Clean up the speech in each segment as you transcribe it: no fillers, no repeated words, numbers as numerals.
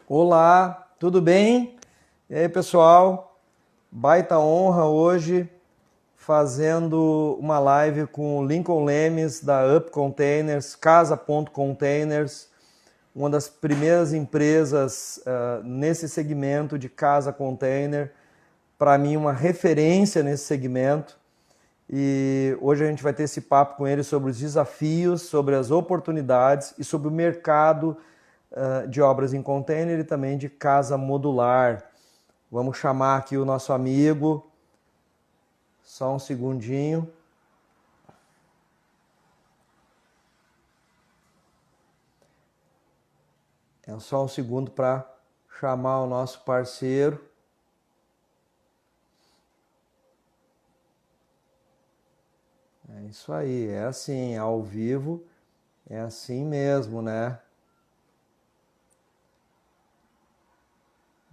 Olá, tudo bem? E aí, pessoal? Baita honra hoje fazendo uma live com o Lincoln Lemes da Up Containers, Casa.Containers, uma das primeiras empresas nesse segmento de casa container, para mim uma referência nesse segmento. E hoje a gente vai ter esse papo com ele sobre os desafios, sobre as oportunidades e sobre o mercado de obras em container e também de casa modular. Vamos chamar aqui o nosso amigo. Só um segundinho. É só um segundo para chamar o nosso parceiro. É isso aí, é assim, ao vivo, é assim mesmo, né?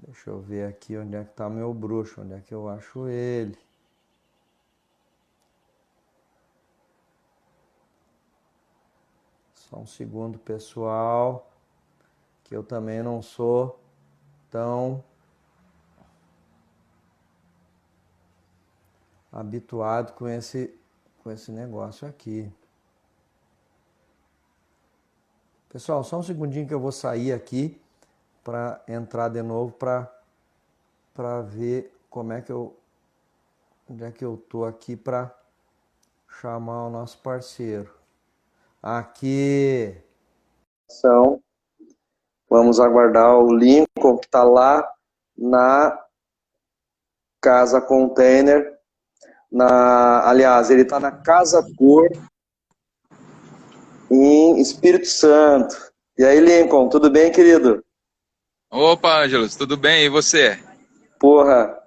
Deixa eu ver aqui onde é que tá meu bruxo, onde é que eu acho ele. Só um segundo, pessoal, que eu também não sou tão habituado com esse negócio aqui. Pessoal, só um segundinho que eu vou sair aqui para entrar de novo para ver como é que onde é que eu tô aqui para chamar o nosso parceiro. Aqui. Vamos aguardar o Lincoln que está lá na Casa Container. Aliás, ele está na Casa Cor em Espírito Santo. E aí, Lincoln, tudo bem, querido? Opa, Ângelos, tudo bem? E você? Porra,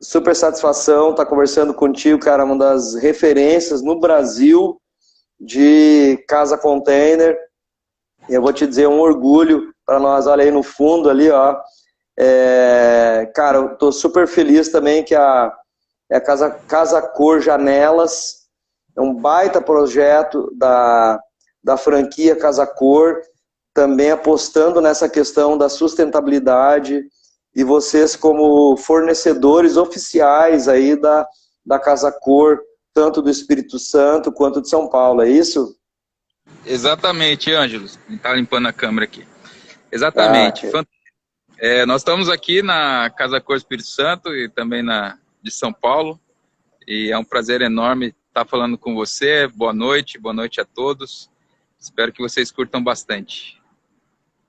super satisfação estar conversando contigo, cara, uma das referências no Brasil de casa container. E eu vou te dizer, um orgulho para nós, olha aí no fundo ali, ó. Cara, eu tô super feliz também que a Casa Cor Janelas é um baita projeto da franquia Casa Cor, também apostando nessa questão da sustentabilidade, e vocês como fornecedores oficiais aí da Casa Cor, tanto do Espírito Santo quanto de São Paulo, é isso? Exatamente, Ângelos. Tá limpando a câmera aqui. Ah, Exatamente. Nós estamos aqui na Casa Cor Espírito Santo e também de São Paulo. E é um prazer enorme estar falando com você. Boa noite a todos. Espero que vocês curtam bastante.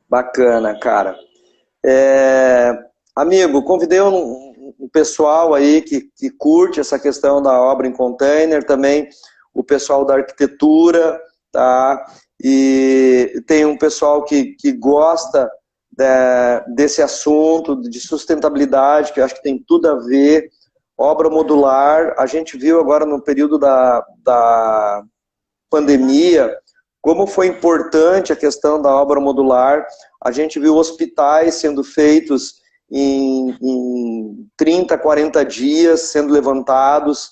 bacana, cara. Amigo, convidei um pessoal aí que curte essa questão da obra em container, também o pessoal da arquitetura, tá? E tem um pessoal que gosta desse assunto de sustentabilidade, que eu acho que tem tudo a ver. Obra modular, a gente viu agora no período da pandemia, como foi importante a questão da obra modular. A gente viu hospitais sendo feitos em 30, 40 dias, sendo levantados.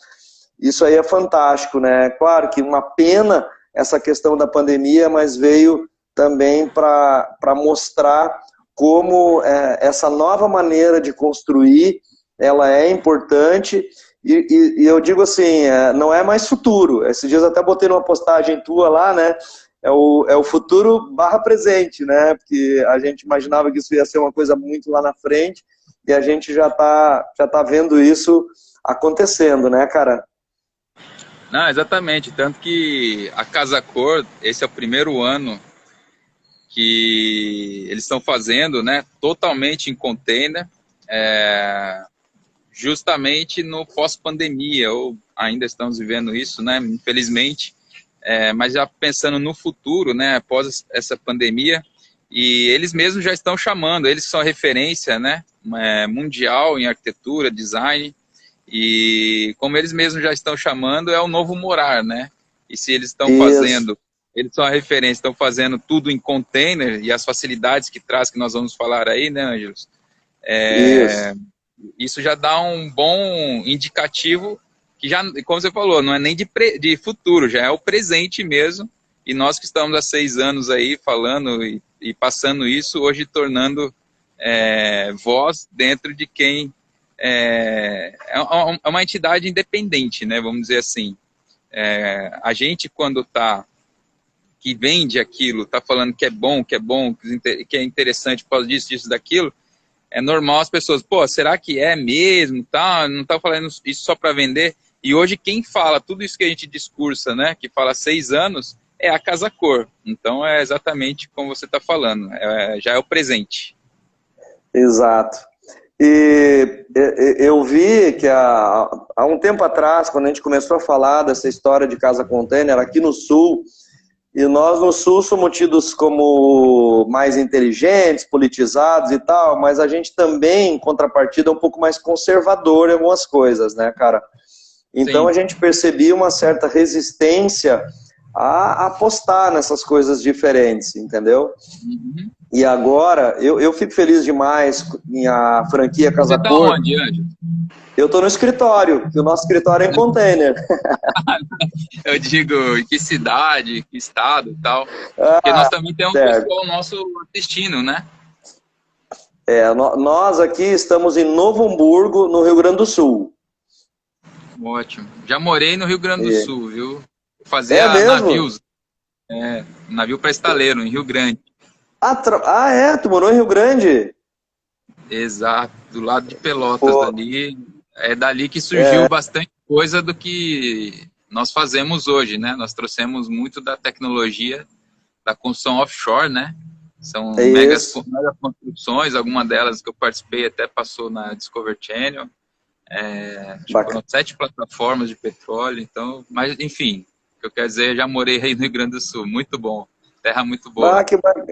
Isso aí é fantástico, né? Claro que uma pena essa questão da pandemia, mas veio também para mostrar como essa nova maneira de construir, ela é importante. E eu digo assim, não é mais futuro. Esses dias eu até botei numa postagem tua lá, né? É o futuro barra presente, né? Porque a gente imaginava que isso ia ser uma coisa muito lá na frente e a gente já tá vendo isso acontecendo, né, cara? Não, exatamente. Tanto que a Casa Cor, esse é o primeiro ano que eles estão fazendo, né? Totalmente em container. Justamente no pós-pandemia, ou ainda estamos vivendo isso, né, infelizmente, mas já pensando no futuro, né, após essa pandemia, e eles mesmos já estão chamando, eles são referência, né, mundial em arquitetura, design, e como eles mesmos já estão chamando, é o novo morar, né, e se eles estão Isso, fazendo, eles são a referência, estão fazendo tudo em container, e as facilidades que traz, que nós vamos falar aí, né, Ângelos, isso. isso já dá um bom indicativo que já, como você falou, não é nem de futuro, já é o presente mesmo. E nós que estamos há 6 anos aí falando e passando isso, hoje tornando voz dentro de quem é uma entidade independente, né? Vamos dizer assim. A gente, quando que vende aquilo, está falando que é bom, que é interessante por causa disso, daquilo, é normal as pessoas, pô, será que é mesmo? Tá? Não está falando isso só para vender? E hoje quem fala tudo isso que a gente discursa, né, que fala há 6 anos, é a Casa Cor. Então é exatamente como você está falando, já é o presente. Exato. E eu vi que há um tempo atrás, quando a gente começou a falar dessa história de casa container aqui no Sul, e nós no Sul somos tidos como mais inteligentes, politizados e tal, mas a gente também, em contrapartida, é um pouco mais conservador em algumas coisas, né, cara? Então Sim. a gente percebia uma certa resistência a apostar nessas coisas diferentes, entendeu? Uhum. E agora, eu fico feliz demais em a franquia Casa Você tá Cor. onde, Ângelo? Eu estou no escritório, que o nosso escritório é em container. Eu digo, em que cidade, que estado e tal. Porque nós também temos um certo. pessoal nosso assistindo, né? Nós aqui estamos em Novo Hamburgo, no Rio Grande do Sul. Ótimo. Já morei no Rio Grande do Sul, viu? É Fazia mesmo? navios, navio para estaleiro, em Rio Grande. Tu morou em Rio Grande? Exato, do lado de Pelotas Pô, ali. É dali que surgiu bastante coisa do que nós fazemos hoje, né? Nós trouxemos muito da tecnologia da construção offshore, né? São é mega isso. construções, alguma delas que eu participei até passou na Discovery Channel. Acho que foram 7 plataformas de petróleo, então, mas enfim, o que eu quero dizer, já morei aí no Rio Grande do Sul, muito bom, terra muito boa. Que bacana.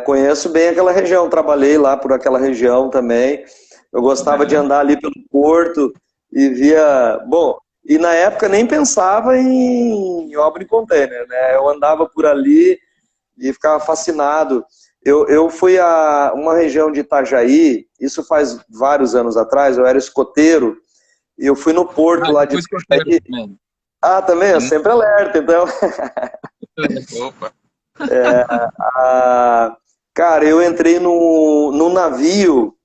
Conheço bem aquela região, trabalhei lá por aquela região também. Eu gostava de andar ali pelo porto e via. Bom, e na época nem pensava em obra em container, né? Eu andava por ali e ficava fascinado. Eu fui a uma região de Itajaí, isso faz vários anos atrás, eu era escoteiro, e eu fui no porto lá de Itajaí. Também, eu sempre alerta, então. Opa. Cara, eu entrei no navio,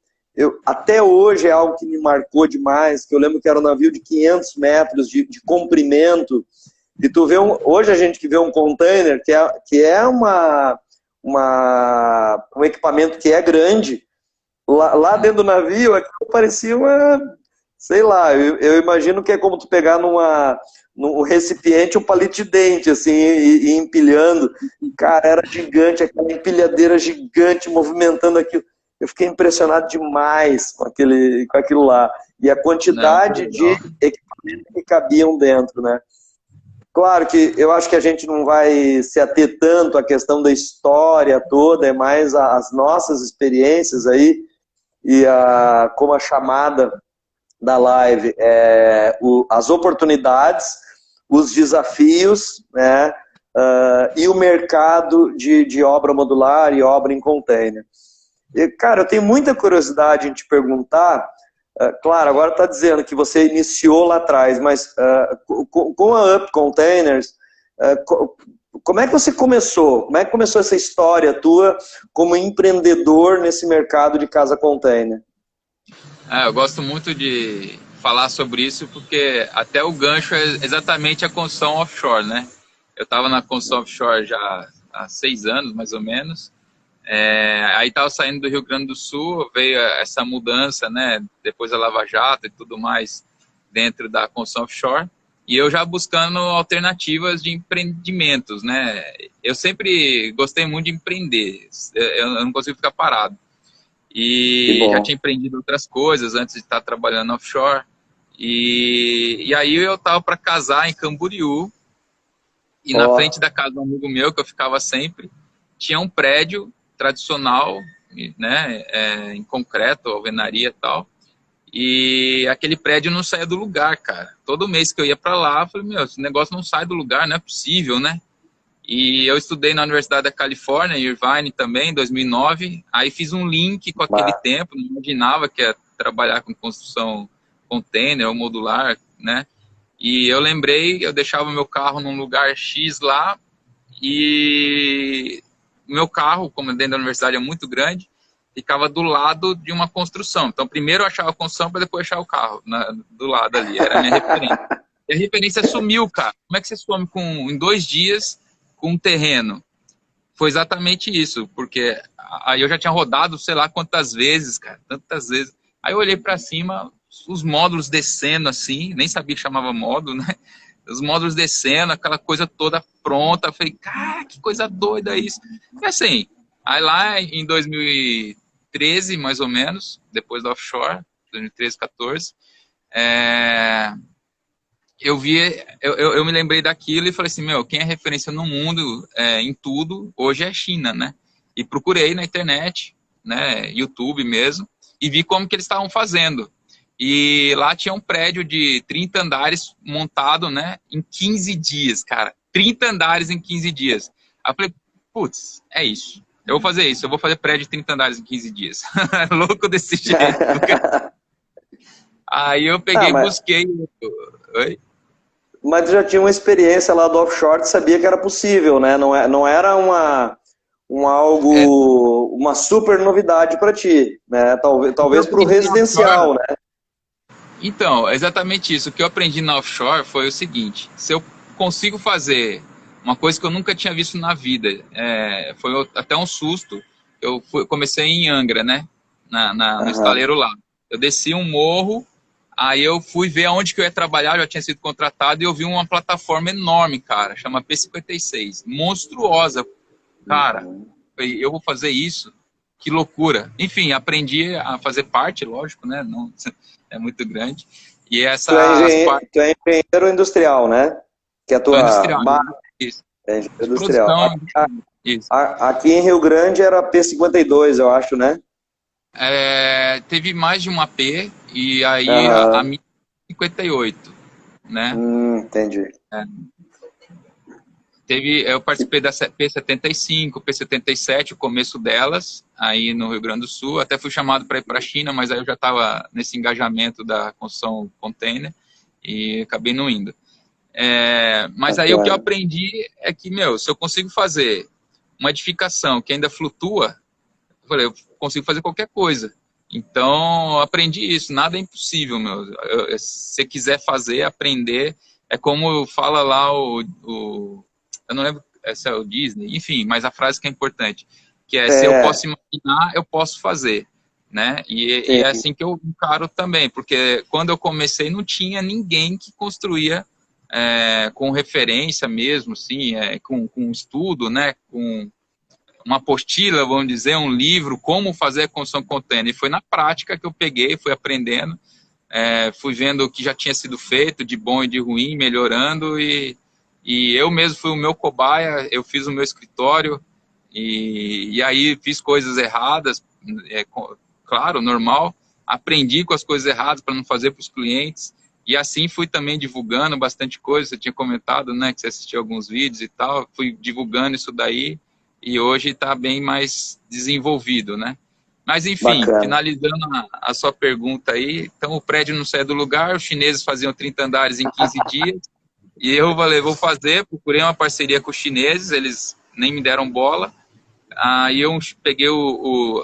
até hoje é algo que me marcou demais, que eu lembro que era um navio de 500 metros de comprimento, e tu vê hoje a gente que vê um container, que é um equipamento que é grande, lá dentro do navio, aquilo parecia sei lá, eu imagino que é como tu pegar num recipiente um palito de dente, assim, e empilhando. Cara, era gigante, aquela empilhadeira gigante movimentando aquilo. Eu fiquei impressionado demais com aquilo lá. E a quantidade de equipamentos que cabiam dentro, né? Claro que eu acho que a gente não vai se ater tanto à questão da história toda, é mais as nossas experiências aí, e como a chamada da live, as oportunidades, os desafios, né, e o mercado de obra modular e obra em container. E, cara, eu tenho muita curiosidade em te perguntar, claro, agora está dizendo que você iniciou lá atrás, mas com a Up Containers, como é que você começou? Como é que começou essa história tua como empreendedor nesse mercado de casa container? Eu gosto muito de falar sobre isso porque até o gancho é exatamente a construção offshore, né? Eu estava na construção offshore já há 6 anos, mais ou menos. Aí estava saindo do Rio Grande do Sul, veio essa mudança, né? Depois da Lava Jato e tudo mais dentro da construção offshore. E eu já buscando alternativas de empreendimentos, né? Eu sempre gostei muito de empreender. Eu não consigo ficar parado. E já tinha empreendido outras coisas antes de estar trabalhando offshore. E aí eu estava para casar em Camboriú. E na frente da casa de um amigo meu, que eu ficava sempre, tinha um prédio tradicional, né, em concreto, alvenaria e tal. E aquele prédio não saía do lugar, cara. Todo mês que eu ia para lá, eu falei, meu, esse negócio não sai do lugar, não é possível, né? E eu estudei na Universidade da Califórnia, Irvine também, em 2009. Aí fiz um link com aquele tempo, não imaginava que ia trabalhar com construção container ou modular, né? E eu lembrei, eu deixava meu carro num lugar X lá, e meu carro, como dentro da universidade é muito grande, ficava do lado de uma construção. Então, primeiro eu achava a construção para depois achar o carro do lado ali. Era a minha referência. E a referência sumiu, cara. Como é que você some em 2 dias com um terreno? Foi exatamente isso, porque aí eu já tinha rodado sei lá quantas vezes, cara, tantas vezes. Aí eu olhei para cima, os módulos descendo assim, nem sabia que chamava módulo, né? Os módulos descendo, aquela coisa toda pronta. Eu falei, cara, que coisa doida isso. E assim, aí lá em 2013, mais ou menos, depois da offshore, 2013, 14, eu me lembrei daquilo e falei assim, meu, quem é referência no mundo em tudo, hoje é a China, né? E procurei na internet, né, YouTube mesmo, e vi como que eles estavam fazendo. E lá tinha um prédio de 30 andares montado, né, em 15 dias, cara. 30 andares em 15 dias. Aí eu falei, putz, é isso. Eu vou fazer isso, eu vou fazer prédio de 30 andares em 15 dias. Louco desse jeito. Aí eu peguei e busquei... Oi? Mas tu já tinha uma experiência lá do offshore, sabia que era possível, né? Não era uma super novidade para ti, né? Talvez para o residencial, né? Então, exatamente isso. O que eu aprendi na offshore foi o seguinte: se eu consigo fazer uma coisa que eu nunca tinha visto na vida, foi até um susto. Eu comecei em Angra, né? No estaleiro lá. Eu desci um morro, aí eu fui ver aonde que eu ia trabalhar, já tinha sido contratado, e eu vi uma plataforma enorme, cara, chama P56, monstruosa. Cara, eu vou fazer isso? Que loucura. Enfim, aprendi a fazer parte, lógico, né? Não, é muito grande. E essa... Tu é engenheiro industrial, né? Que é a tua... industrial, isso. É engenheiro industrial. Aqui em Rio Grande era P52, eu acho, né? Teve mais de uma P, e aí a minha 58, né? Entendi. Eu participei da P75, P77, o começo delas, aí no Rio Grande do Sul. Até fui chamado para ir para a China, mas aí eu já estava nesse engajamento da construção container e acabei não indo. Mas aí o que eu aprendi é que, se eu consigo fazer uma edificação que ainda flutua, eu consigo fazer qualquer coisa. Então, eu aprendi isso. Nada é impossível, se você quiser fazer, aprender, é como fala lá eu não lembro se é o Disney, enfim, mas a frase que é importante, que se eu posso imaginar, eu posso fazer, né? E é assim que eu encaro também, porque quando eu comecei não tinha ninguém que construía com referência mesmo, assim, com estudo, né? Com uma apostila, vamos dizer, um livro, como fazer a construção container. E foi na prática que eu peguei, fui aprendendo, fui vendo o que já tinha sido feito, de bom e de ruim, melhorando, e eu mesmo fui o meu cobaia, eu fiz o meu escritório, e aí fiz coisas erradas, claro, normal, aprendi com as coisas erradas para não fazer para os clientes, e assim fui também divulgando bastante coisa. Você tinha comentado, né, que você assistiu alguns vídeos e tal, fui divulgando isso daí, e hoje está bem mais desenvolvido, né? Mas enfim, finalizando a sua pergunta aí, então o prédio não saiu do lugar, os chineses faziam 30 andares em 15 dias, e eu falei, vou fazer, procurei uma parceria com os chineses, eles nem me deram bola. Aí eu peguei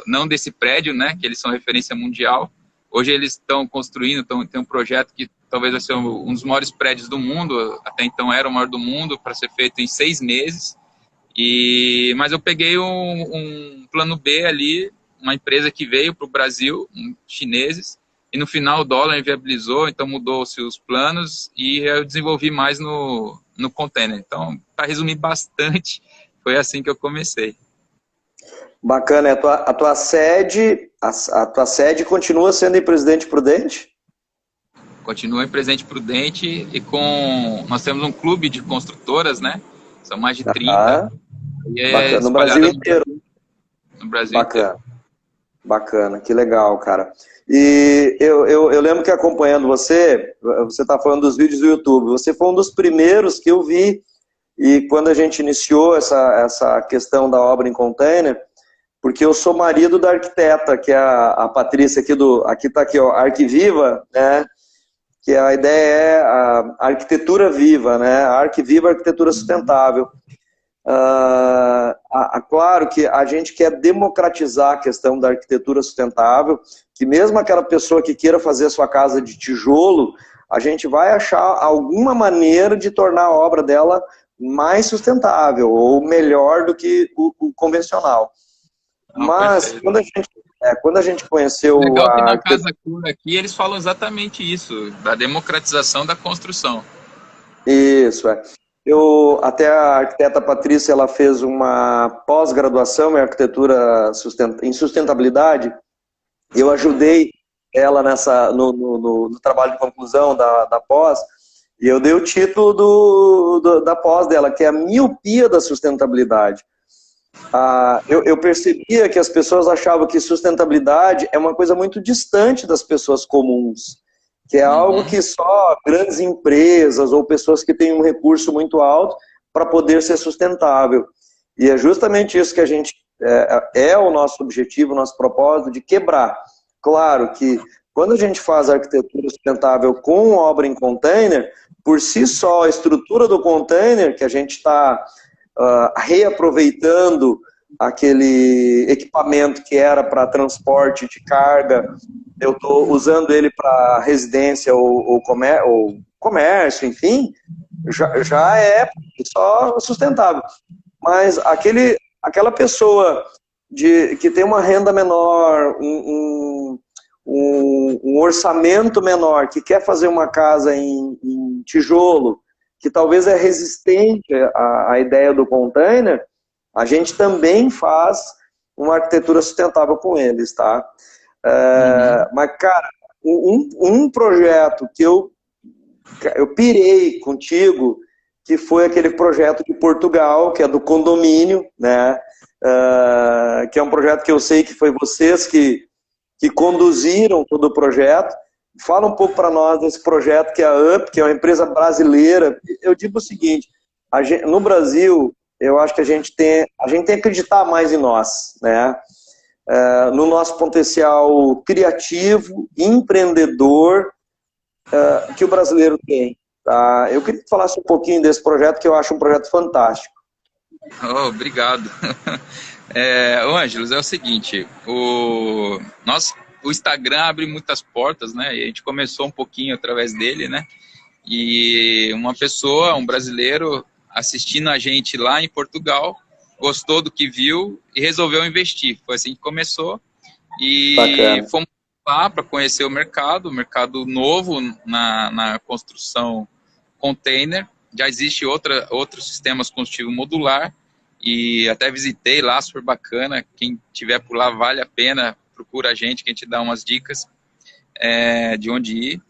não desse prédio, né, que eles são referência mundial. Hoje eles estão construindo, tem um projeto que talvez vai ser um dos maiores prédios do mundo, até então era o maior do mundo, para ser feito em 6 meses. Mas eu peguei um plano B ali, uma empresa que veio para o Brasil, chineses, e no final o dólar inviabilizou, então mudou-se os planos e eu desenvolvi mais no container. Então, para resumir bastante, foi assim que eu comecei. Bacana. A tua sede continua sendo em Presidente Prudente? Continua em Presidente Prudente e nós temos um clube de construtoras, né? São mais de 30. Bacana. No Brasil inteiro. No Brasil inteiro. Bacana, que legal, cara. E eu lembro que acompanhando você está falando dos vídeos do YouTube, você foi um dos primeiros que eu vi, e quando a gente iniciou essa questão da obra em container, porque eu sou marido da arquiteta, que é a Patrícia aqui está aqui, ó, Arquiviva, né? Que a ideia é a arquitetura viva, né? A Arquiviva, arquitetura sustentável. Claro que a gente quer democratizar a questão da arquitetura sustentável, que mesmo aquela pessoa que queira fazer a sua casa de tijolo, a gente vai achar alguma maneira de tornar a obra dela mais sustentável ou melhor do que o convencional. Não, Mas perfeito. quando a gente conheceu Legal que a na arquitetura... Casa Cura aqui eles falam exatamente isso, da democratização da construção. Isso, é. Até a arquiteta Patrícia, ela fez uma pós-graduação em arquitetura em sustentabilidade. Eu ajudei ela no trabalho de conclusão da pós, e eu dei o título da pós dela, que é a miopia da sustentabilidade. Eu percebia que as pessoas achavam que sustentabilidade é uma coisa muito distante das pessoas comuns, que é algo que só grandes empresas ou pessoas que têm um recurso muito alto para poder ser sustentável. E é justamente isso que a gente é o nosso objetivo, o nosso propósito, de quebrar. Claro que quando a gente faz arquitetura sustentável com obra em container, por si só a estrutura do container, que a gente está reaproveitando aquele equipamento que era para transporte de carga, eu estou usando ele para residência ou comércio, enfim, já é só sustentável. Mas aquela pessoa que tem uma renda menor, um orçamento menor, que quer fazer uma casa em tijolo, que talvez é resistente à ideia do container, a gente também faz uma arquitetura sustentável com eles, tá? Mas, cara, um projeto que eu pirei contigo, que foi aquele projeto de Portugal, que é do condomínio, né? Que é um projeto que eu sei que foi vocês que conduziram todo o projeto. Fala um pouco para nós desse projeto que é a UP, que é uma empresa brasileira. Eu digo o seguinte, no Brasil, eu acho que a gente tem que acreditar mais em nós, né? No nosso potencial criativo, empreendedor, que o brasileiro tem. Tá? Eu queria que falasse um pouquinho desse projeto, que eu acho um projeto fantástico. Oh, obrigado. Ângelos, é o seguinte, o Instagram abre muitas portas, né? E a gente começou um pouquinho através dele, né? E uma pessoa, um brasileiro, assistindo a gente lá em Portugal, gostou do que viu e resolveu investir. Foi assim que começou. E Bacana. fomos lá para conhecer o mercado novo na construção container. Já existe outros sistemas construtivos modular e até visitei lá, super bacana. Quem tiver por lá, vale a pena, procura a gente, que a gente dá umas dicas de onde ir.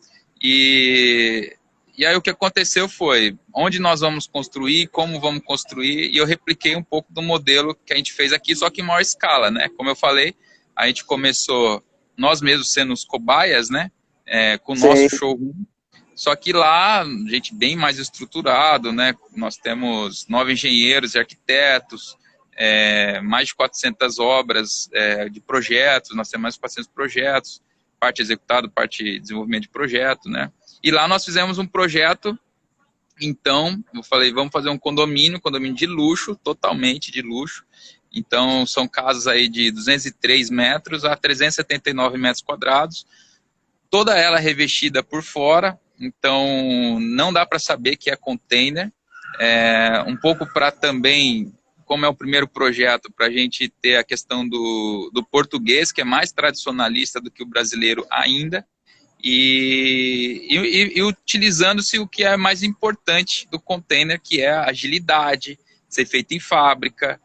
E aí o que aconteceu foi, onde nós vamos construir, como vamos construir, e eu repliquei um pouco do modelo que a gente fez aqui, só que em maior escala, né? Como eu falei, a gente começou nós mesmos sendo os cobaias, né? Com o nosso showroom. Só que lá, gente bem mais estruturado, né? Nós temos 9 engenheiros e arquitetos, mais de 400 obras de projetos, nós temos mais de 400 projetos, parte executada, parte de desenvolvimento de projeto, né? E lá nós fizemos um projeto, então, eu falei, vamos fazer um condomínio de luxo, totalmente de luxo. Então, são casas aí de 203 metros a 379 metros quadrados, toda ela revestida por fora, então não dá para saber que é container, um pouco para também, como é o primeiro projeto, para a gente ter a questão do português, que é mais tradicionalista do que o brasileiro ainda, e utilizando-se o que é mais importante do container, que é a agilidade, ser feito em fábrica,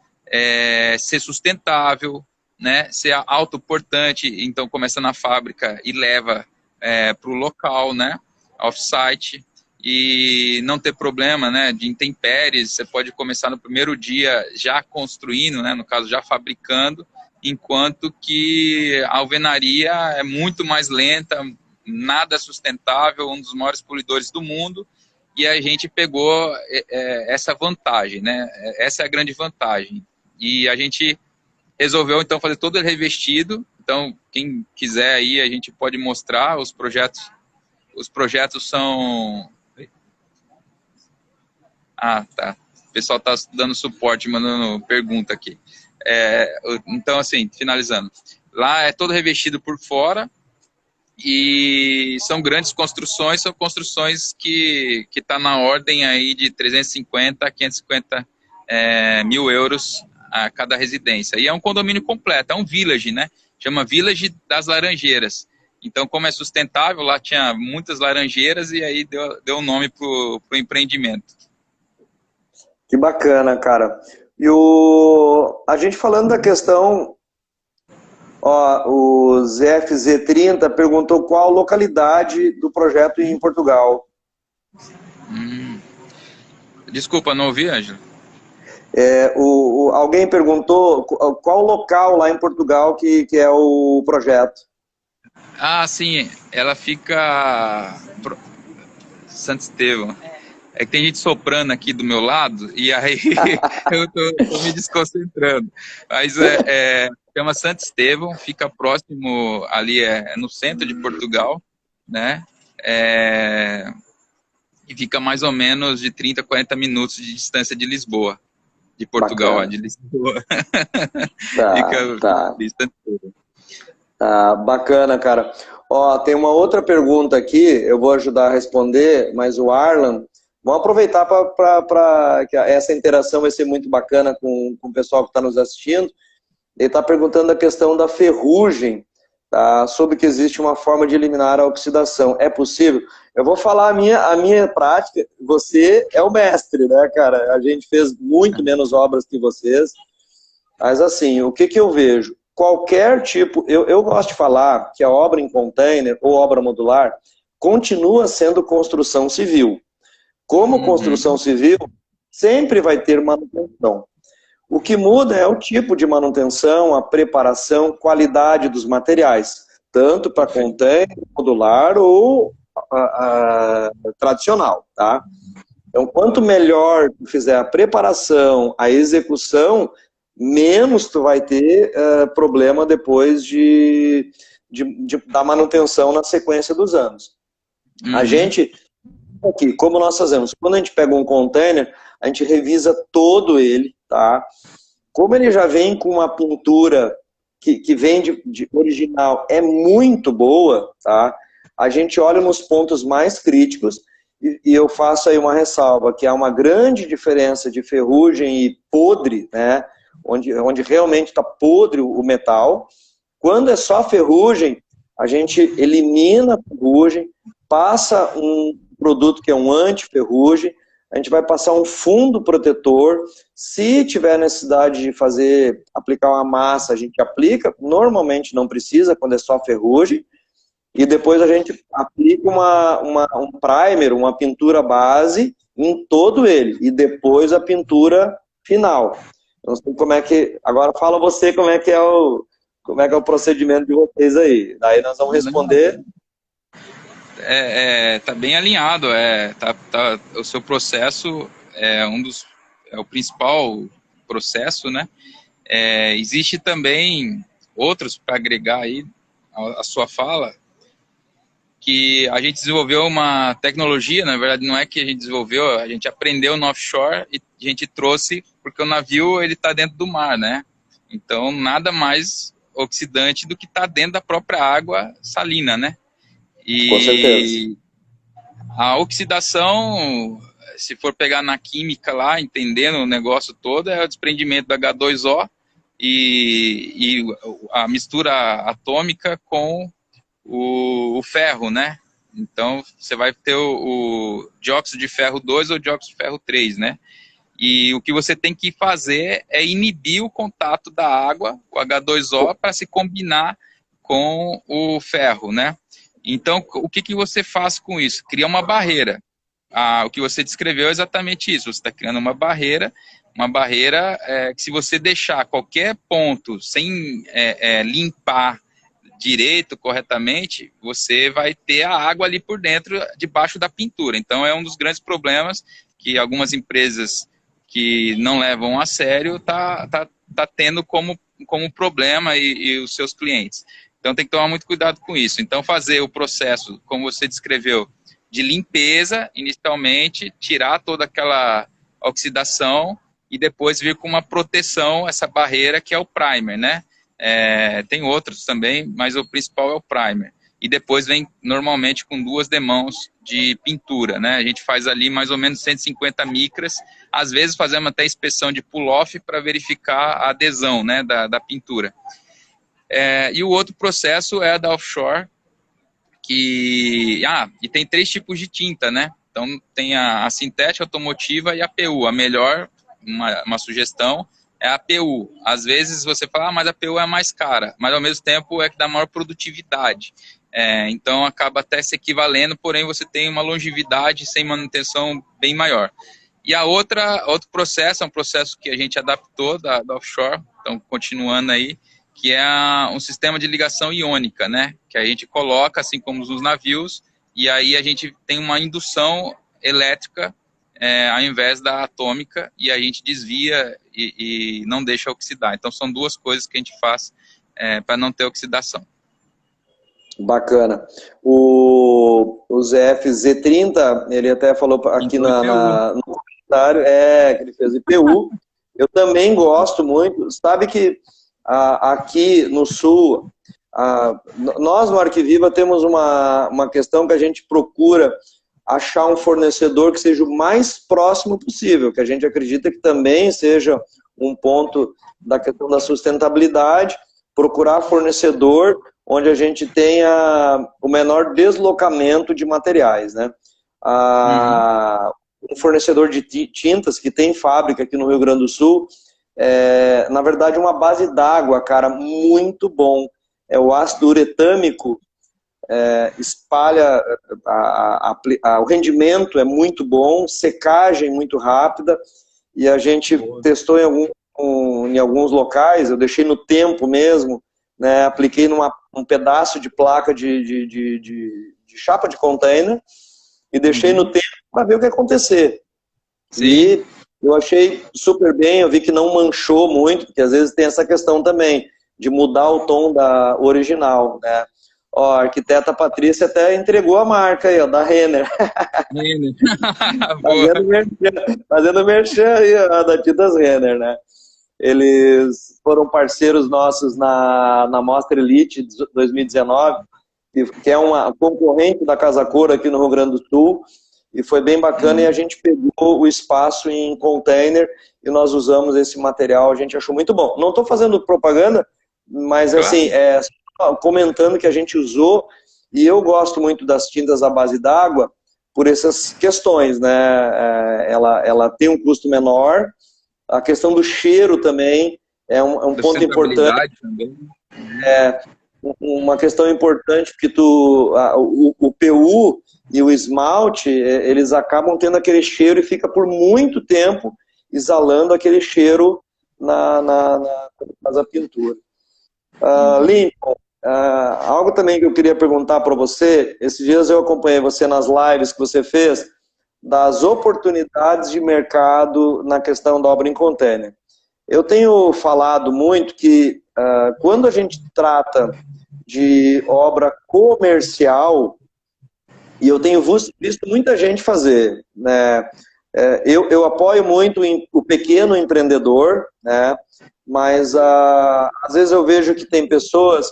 ser sustentável, né, ser autoportante, então começa na fábrica e leva para o local, né, off-site, e não ter problema, né, de intempéries. Você pode começar no primeiro dia já construindo, né, no caso já fabricando, enquanto que a alvenaria é muito mais lenta, nada sustentável, um dos maiores poluidores do mundo, e a gente pegou essa vantagem, né? Essa é a grande vantagem. E a gente resolveu, então, fazer todo ele revestido. Então, quem quiser aí, a gente pode mostrar os projetos. Os projetos são... Ah, tá. O pessoal está dando suporte, mandando pergunta aqui. Então, assim, finalizando. Lá é todo revestido por fora e são grandes construções, são construções que tá na ordem aí de 350 a 550 mil euros a cada residência. E é um condomínio completo, é um village, né? Chama Village das Laranjeiras. Então, como é sustentável, lá tinha muitas laranjeiras e aí deu um nome pro empreendimento. Que bacana, cara. E a gente falando da questão, ó, o ZFZ30 perguntou qual localidade do projeto em Portugal. Desculpa, não ouvi, Ângelo? Alguém perguntou qual local lá em Portugal que é o projeto. Ah, sim, ela fica... Santo Estevão. É que tem gente soprando aqui do meu lado, e aí eu tô me desconcentrando. Mas chama Santo Estevão, fica próximo, ali no centro de Portugal, né? E fica mais ou menos de 30 a 40 minutos de distância de Lisboa. De Portugal, ó, de Lisboa. Tá. Bacana, cara. Ó, tem uma outra pergunta aqui, eu vou ajudar a responder, mas o Arlan, vamos aproveitar para que essa interação vai ser muito bacana com o pessoal que está nos assistindo. Ele está perguntando a questão da ferrugem, tá? Sobre que existe uma forma de eliminar a oxidação. É possível? Eu vou falar a minha prática, você é o mestre, né, cara? A gente fez muito menos obras que vocês, mas assim, o que eu vejo? Qualquer tipo, eu gosto de falar que a obra em container ou obra modular continua sendo construção civil. Como construção civil, sempre vai ter manutenção. O que muda é o tipo de manutenção, a preparação, qualidade dos materiais, tanto para container, modular ou tradicional, tá? Então, quanto melhor tu fizer a preparação, a execução, menos tu vai ter problema depois da manutenção na sequência dos anos. A gente, aqui, como nós fazemos? Quando a gente pega um container, a gente revisa todo ele, tá? Como ele já vem com uma pintura que vem de original, é muito boa, tá? A gente olha nos pontos mais críticos e eu faço aí uma ressalva, que há uma grande diferença de ferrugem e podre, né? Onde realmente está podre o metal. Quando é só ferrugem, a gente elimina a ferrugem, passa um produto que é um anti-ferrugem, a gente vai passar um fundo protetor. Se tiver necessidade de aplicar uma massa, a gente aplica. Normalmente não precisa, quando é só ferrugem. E depois a gente aplica um primer, uma pintura base em todo ele. E depois a pintura final. Não sei como é que... Agora fala você como é que é o procedimento de vocês aí. Daí nós vamos responder. Tá bem alinhado. O seu processo é o principal processo, né? Existe também outros para agregar aí a sua fala, que a gente desenvolveu uma tecnologia, na verdade não é que a gente desenvolveu, a gente aprendeu no offshore e a gente trouxe, porque o navio ele está dentro do mar, né? Então nada mais oxidante do que está dentro da própria água salina, né? Com certeza. A oxidação, se for pegar na química lá, entendendo o negócio todo, é o desprendimento do H2O e a mistura atômica com o ferro, né? Então, você vai ter o dióxido de ferro 2 ou dióxido de ferro 3, né? E o que você tem que fazer é inibir o contato da água, o H2O, para se combinar com o ferro, né? Então, o que você faz com isso? Cria uma barreira. O que você descreveu é exatamente isso. Você está criando uma barreira que se você deixar qualquer ponto sem limpar direito, corretamente, você vai ter a água ali por dentro, debaixo da pintura. Então, é um dos grandes problemas que algumas empresas que não levam a sério tá tendo como problema e os seus clientes. Então, tem que tomar muito cuidado com isso. Então, fazer o processo, como você descreveu, de limpeza, inicialmente, tirar toda aquela a oxidação e depois vir com uma proteção, essa barreira que é o primer, né? Tem outros também, mas o principal é o primer. E depois vem normalmente com 2 demãos de pintura, né? A gente faz ali mais ou menos 150 micras, às vezes fazemos até inspeção de pull-off para verificar a adesão, né, da pintura. E o outro processo é a da offshore, e tem 3 tipos de tinta, né? Então tem a sintética, automotiva e a PU. A melhor, uma sugestão, é a PU. Às vezes você fala, mas a PU é mais cara, mas ao mesmo tempo é que dá maior produtividade. Então acaba até se equivalendo, porém você tem uma longevidade sem manutenção bem maior. E outro processo, é um processo que a gente adaptou da offshore, então continuando aí, que é um sistema de ligação iônica, né? Que a gente coloca, assim como nos navios, e aí a gente tem uma indução elétrica ao invés da atômica, e a gente desvia e não deixa oxidar. Então são 2 coisas que a gente faz para não ter oxidação. Bacana. O ZFZ30, ele até falou aqui no comentário, que ele fez IPU. Eu também gosto muito. Sabe que aqui no Sul, nós no Arquiviva temos uma questão que a gente procura achar um fornecedor que seja o mais próximo possível, que a gente acredita que também seja um ponto da questão da sustentabilidade, procurar fornecedor onde a gente tenha o menor deslocamento de materiais, né? Um fornecedor de tintas que tem fábrica aqui no Rio Grande do Sul, na verdade uma base d'água, cara, muito bom. O ácido uretâmico espalha, o rendimento é muito bom, secagem muito rápida, e a gente testou em alguns locais, eu deixei no tempo mesmo, né, apliquei um pedaço de placa de chapa de container e deixei no tempo para ver o que ia acontecer. Sim. E eu achei super bem, eu vi que não manchou muito, porque às vezes tem essa questão também de mudar o tom da original, né? Ó, a arquiteta Patrícia até entregou a marca aí, ó, da Renner. Renner. fazendo merchan aí, ó, da Tintas Renner, né? Eles foram parceiros nossos na Mostra Elite 2019, que é uma concorrente da Casa Cor aqui no Rio Grande do Sul, e foi bem bacana, e a gente pegou o espaço em container e nós usamos esse material, a gente achou muito bom. Não estou fazendo propaganda, mas assim, comentando que a gente usou, e eu gosto muito das tintas à base d'água por essas questões, né? Ela tem um custo menor, a questão do cheiro também é um ponto importante. Também. Uma questão importante, porque o PU e o esmalte, eles acabam tendo aquele cheiro e fica por muito tempo exalando aquele cheiro na pintura. Lincoln, algo também que eu queria perguntar para você, esses dias eu acompanhei você nas lives que você fez, das oportunidades de mercado na questão da obra em container. Eu tenho falado muito que quando a gente trata de obra comercial, e eu tenho visto muita gente fazer, né? Eu apoio muito o pequeno empreendedor, né? Mas às vezes eu vejo que tem pessoas,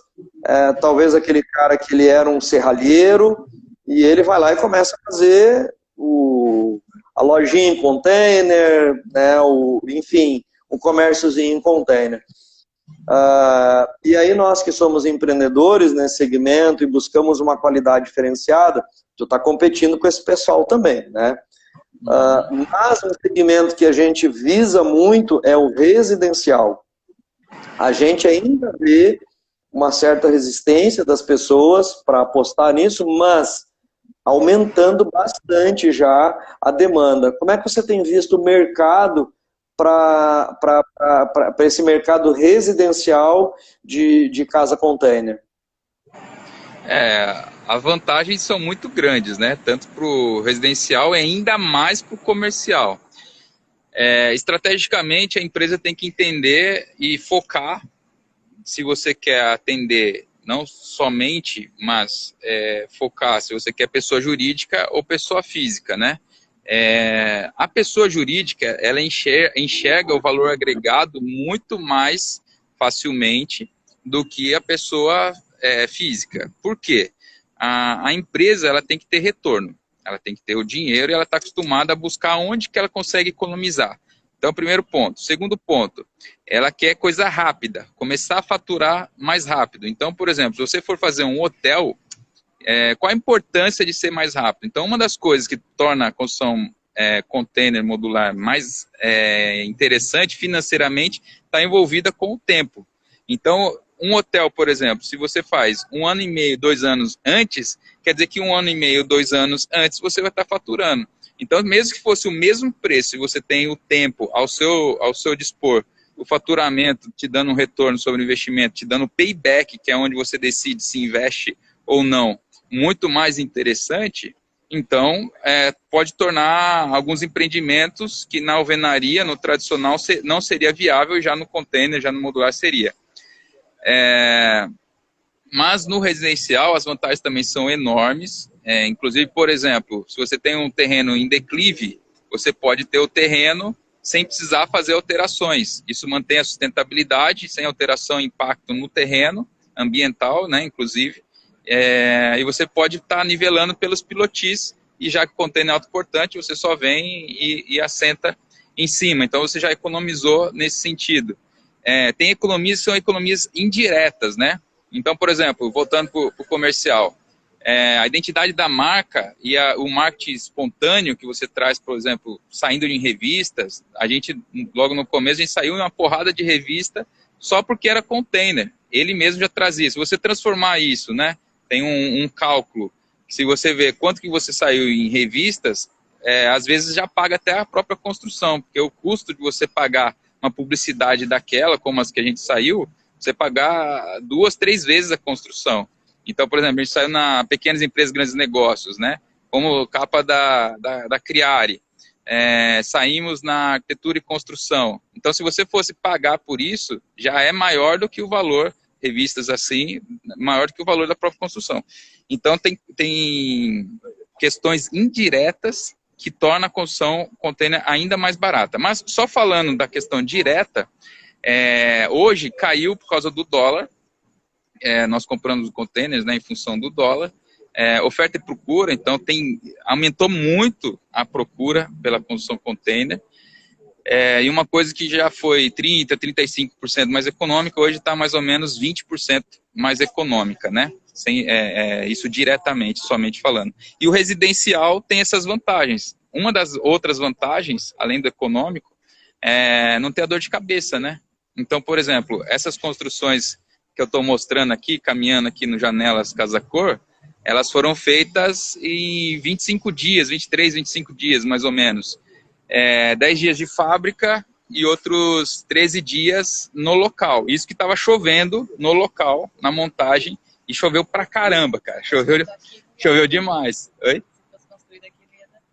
talvez aquele cara que ele era um serralheiro, e ele vai lá e começa a fazer a lojinha em container, né? Enfim, o comérciozinho em container. E aí nós que somos empreendedores nesse segmento e buscamos uma qualidade diferenciada, tu está competindo com esse pessoal também, né? Mas um segmento que a gente visa muito é o residencial. A gente ainda vê uma certa resistência das pessoas para apostar nisso, mas aumentando bastante já a demanda. Como é que você tem visto o mercado para esse mercado residencial de casa container? As vantagens são muito grandes, né? Tanto para o residencial e ainda mais para o comercial. Estrategicamente, a empresa tem que entender e focar se você quer atender não somente, mas focar se você quer pessoa jurídica ou pessoa física, né? A pessoa jurídica, ela enxerga o valor agregado muito mais facilmente do que a pessoa física. Por quê? A empresa, ela tem que ter retorno, ela tem que ter o dinheiro e ela está acostumada a buscar onde que ela consegue economizar. Então, primeiro ponto. Segundo ponto, ela quer coisa rápida, começar a faturar mais rápido. Então, por exemplo, se você for fazer um hotel, qual a importância de ser mais rápido? Então, uma das coisas que torna a construção container modular mais interessante financeiramente está envolvida com o tempo. Então, um hotel, por exemplo, se você faz 1 ano e meio, 2 anos antes, quer dizer que 1 ano e meio, 2 anos antes você vai estar faturando. Então, mesmo que fosse o mesmo preço, você tem o tempo ao seu dispor, o faturamento te dando um retorno sobre o investimento, te dando payback, que é onde você decide se investe ou não, muito mais interessante, então pode tornar alguns empreendimentos que na alvenaria, no tradicional, não seria viável, e já no container, já no modular seria. Mas no residencial as vantagens também são enormes, inclusive, por exemplo, se você tem um terreno em declive, você pode ter o terreno sem precisar fazer alterações. Isso mantém a sustentabilidade, sem alteração e impacto no terreno, ambiental, né, inclusive, e você pode estar nivelando pelos pilotis, e já que o container é autoportante, você só vem e assenta em cima, então você já economizou nesse sentido. Tem economias que são economias indiretas, né? Então, por exemplo, voltando para o comercial, a identidade da marca e o marketing espontâneo que você traz, por exemplo, saindo em revistas, a gente, logo no começo, a gente saiu em uma porrada de revista só porque era container. Ele mesmo já trazia. Se você transformar isso, né? Tem um cálculo, se você vê quanto que você saiu em revistas, às vezes já paga até a própria construção, porque o custo de você pagar uma publicidade daquela, como as que a gente saiu, você pagar 2, 3 vezes a construção. Então, por exemplo, a gente saiu na Pequenas Empresas, Grandes Negócios, né? Como capa da Criare. Saímos na Arquitetura e Construção. Então, se você fosse pagar por isso, já é maior do que o valor, revistas assim, maior do que o valor da própria construção. Então, tem questões indiretas que torna a construção container ainda mais barata. Mas só falando da questão direta, hoje caiu por causa do dólar, nós compramos containers, né, em função do dólar, oferta e procura, então aumentou muito a procura pela construção container, e uma coisa que já foi 30%, 35% mais econômica, hoje está mais ou menos 20% mais econômica, né? Isso diretamente, somente falando. E o residencial tem essas vantagens. Uma das outras vantagens, além do econômico, não ter a dor de cabeça, né? Então, por exemplo, essas construções que eu estou mostrando aqui, caminhando aqui no Janelas Casa Cor, elas foram feitas em 25 dias, 23, 25 dias, mais ou menos. 10 dias de fábrica e outros 13 dias no local. Isso que estava chovendo no local, na montagem, e choveu pra caramba, cara. Choveu demais. Oi?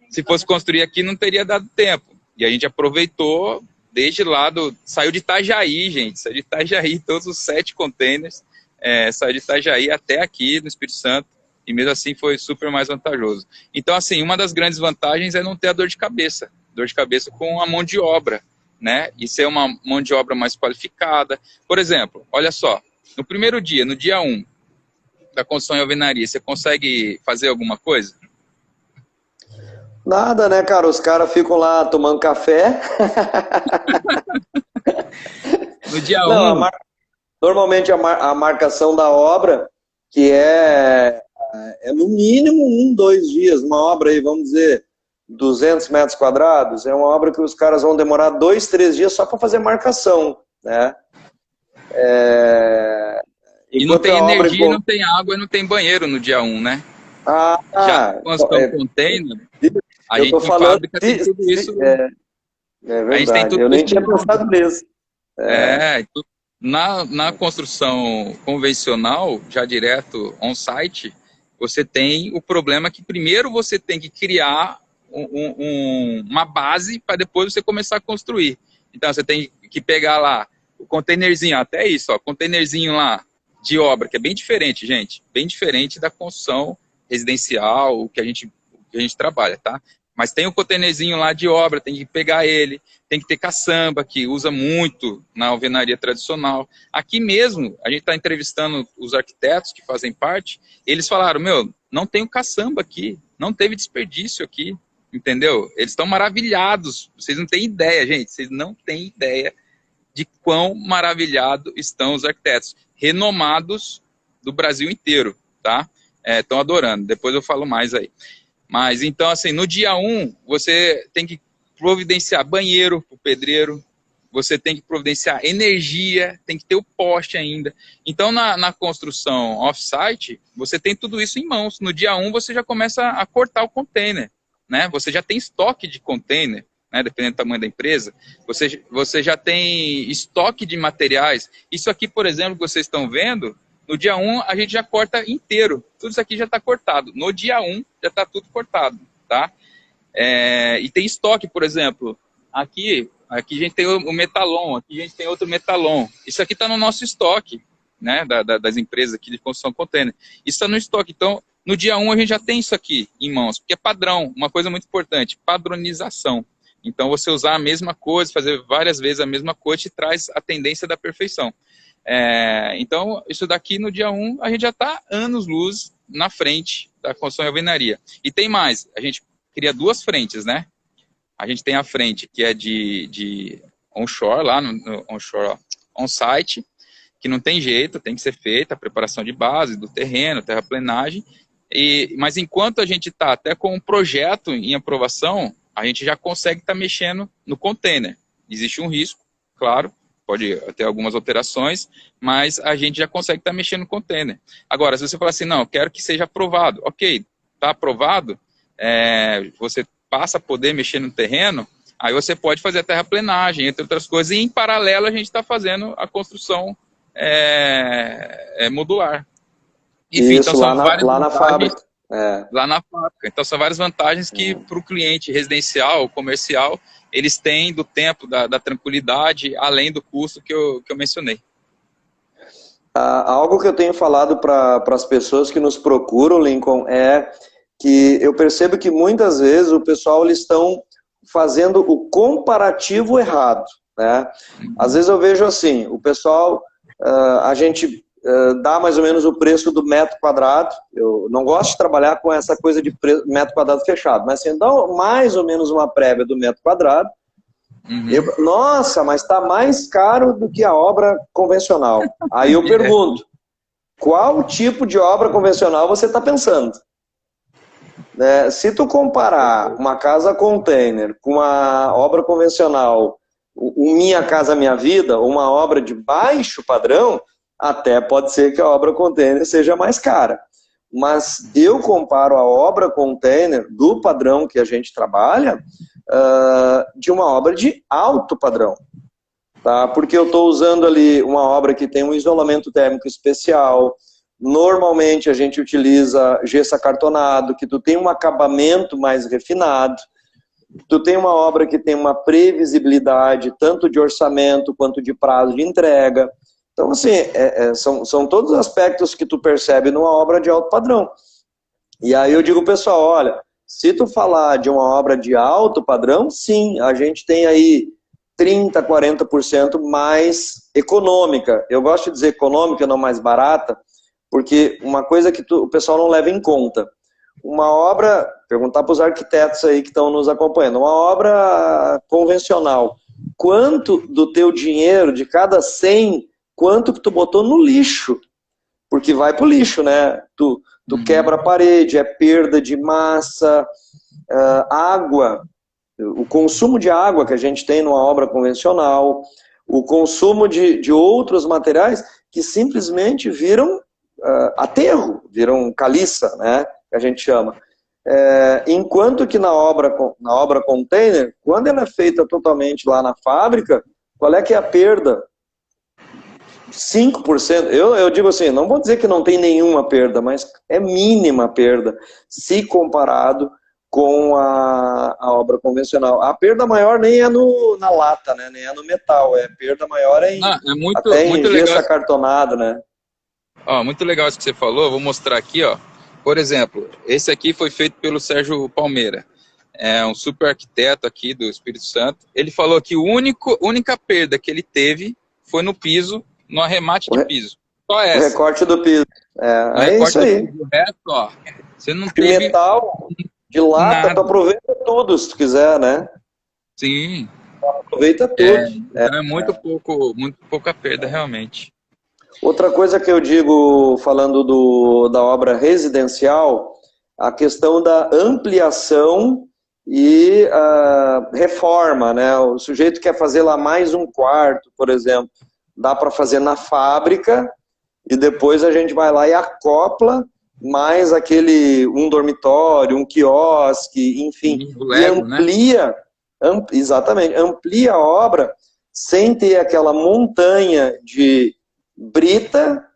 Se fosse construir aqui, não teria dado tempo. E a gente aproveitou desde lá, saiu de Itajaí, gente. Saiu de Itajaí, todos os 7 containers. Saiu de Itajaí até aqui, no Espírito Santo. E mesmo assim foi super mais vantajoso. Então, assim, uma das grandes vantagens é não ter a dor de cabeça. Dor de cabeça com a mão de obra, né? E ser uma mão de obra mais qualificada. Por exemplo, olha só, no primeiro dia, no dia 1 da construção em alvenaria, você consegue fazer alguma coisa? Nada, né, cara? Os caras ficam lá tomando café. No dia 1... Normalmente a marcação da obra, que é no mínimo 1, 2 dias, uma obra aí, vamos dizer, 200 metros quadrados, é uma obra que os caras vão demorar 2, 3 dias só para fazer marcação, né? E não tem energia, não tem água e não tem banheiro no dia 1, né? Já construção container, a gente em fábrica tem tudo isso. Verdade, a gente tem tudo eu nem tinha pensado nisso. Na construção convencional, já direto on-site, você tem o problema que primeiro você tem que criar uma base para depois você começar a construir. Então você tem que pegar lá o containerzinho, até isso, ó, containerzinho lá de obra, que é bem diferente, gente, bem diferente da construção residencial, o que a gente trabalha, tá? Mas tem o containerzinho lá de obra, tem que pegar ele, tem que ter caçamba, que usa muito na alvenaria tradicional. Aqui mesmo, a gente está entrevistando os arquitetos que fazem parte, eles falaram, meu, não tem o caçamba aqui, não teve desperdício aqui, entendeu? Eles estão maravilhados, vocês não têm ideia, gente, vocês não têm ideia de quão maravilhado estão os arquitetos, renomados do Brasil inteiro, tá? Estão adorando, depois eu falo mais aí. Mas, então, assim, no dia 1, você tem que providenciar banheiro para o pedreiro, você tem que providenciar energia, tem que ter o poste ainda. Então, na construção off-site, você tem tudo isso em mãos. No dia 1, você já começa a cortar o container, né? Você já tem estoque de container, né? Dependendo do tamanho da empresa. Você já tem estoque de materiais. Isso aqui, por exemplo, que vocês estão vendo, no dia 1, a gente já corta inteiro. Tudo isso aqui já está cortado. No dia 1, já está tudo cortado, tá? E tem estoque, por exemplo. Aqui a gente tem o metalon, aqui a gente tem outro metalon. Isso aqui está no nosso estoque, né? Das empresas aqui de construção container. Isso está no estoque. Então, no dia 1, a gente já tem isso aqui em mãos. Porque é padrão. Uma coisa muito importante, padronização. Então, você usar a mesma coisa, fazer várias vezes a mesma coisa, te traz a tendência da perfeição. Então, isso daqui no dia 1, a gente já está anos-luz na frente da construção e alvenaria. E tem mais, a gente cria 2 frentes, né? A gente tem a frente que é de onshore, lá no onshore, on-site, que não tem jeito, tem que ser feita a preparação de base do terreno, terraplenagem. Mas enquanto a gente está até com um projeto em aprovação, a gente já consegue estar mexendo no container. Existe um risco, claro, pode ter algumas alterações, mas a gente já consegue estar mexendo no container. Agora, se você falar assim, não, eu quero que seja aprovado. Ok, está aprovado, você passa a poder mexer no terreno, aí você pode fazer a terraplenagem, entre outras coisas, e em paralelo a gente está fazendo a construção modular. Enfim, isso, então, lá na fábrica. Lá na fábrica. Então, são várias vantagens que para o cliente residencial, comercial, eles têm do tempo, da tranquilidade, além do custo que eu mencionei. Algo que eu tenho falado para as pessoas que nos procuram, Lincoln, é que eu percebo que muitas vezes o pessoal eles estão fazendo o comparativo errado, né? Às vezes eu vejo assim, o pessoal, a gente dá mais ou menos o preço do metro quadrado. Eu não gosto de trabalhar com essa coisa de metro quadrado fechado, mas assim, dá mais ou menos uma prévia do metro quadrado. Nossa, mas está mais caro do que a obra convencional. Aí eu pergunto, qual tipo de obra convencional você está pensando? Se tu comparar uma casa container com uma obra convencional, o Minha Casa Minha Vida, uma obra de baixo padrão, até pode ser que a obra container seja mais cara. Mas eu comparo a obra container do padrão que a gente trabalha de uma obra de alto padrão. Tá? Porque eu estou usando ali uma obra que tem um isolamento térmico especial. Normalmente a gente utiliza gesso acartonado, que tu tem um acabamento mais refinado. Tu tem uma obra que tem uma previsibilidade tanto de orçamento quanto de prazo de entrega. Então, assim, são todos os aspectos que tu percebe numa obra de alto padrão. E aí eu digo, pessoal, olha, se tu falar de uma obra de alto padrão, sim, a gente tem aí 30%, 40% mais econômica. Eu gosto de dizer econômica, não mais barata, porque uma coisa que o pessoal não leva em conta. Uma obra, perguntar para os arquitetos aí que estão nos acompanhando, uma obra convencional, quanto do teu dinheiro, de cada 100, quanto que tu botou no lixo? Porque vai pro lixo, né? Tu quebra a parede, é perda de massa, água, o consumo de água que a gente tem numa obra convencional, o consumo de outros materiais que simplesmente viram aterro, viram caliça, né? Que a gente chama. Enquanto que na obra container, quando ela é feita totalmente lá na fábrica, qual é que é a perda? 5%, eu digo assim, não vou dizer que não tem nenhuma perda, mas é mínima a perda, se comparado com a obra convencional. A perda maior nem é na lata, né? Nem é no metal, a perda maior é até em gesso acartonado, né? Muito legal isso que você falou, vou mostrar aqui, ó. Por exemplo, esse aqui foi feito pelo Sérgio Palmeira. é um super arquiteto aqui do Espírito Santo. Ele falou que a única perda que ele teve foi no piso, no arremate de piso. Só O essa. recorte do piso. O É recorte isso do aí. piso. O resto, ó, você não De teve metal, de lata, tu nada. aproveita tudo se tu quiser, né? Sim. Aproveita tudo. Então é muito pouca perda, realmente. Outra coisa que eu digo, falando da obra residencial, a questão da ampliação e reforma, né? O sujeito quer fazer lá mais um quarto, por exemplo, dá para fazer na fábrica e depois a gente vai lá e acopla mais um dormitório, um quiosque, enfim, O Lego, e amplia, né? Exatamente, amplia a obra sem ter aquela montanha de brita,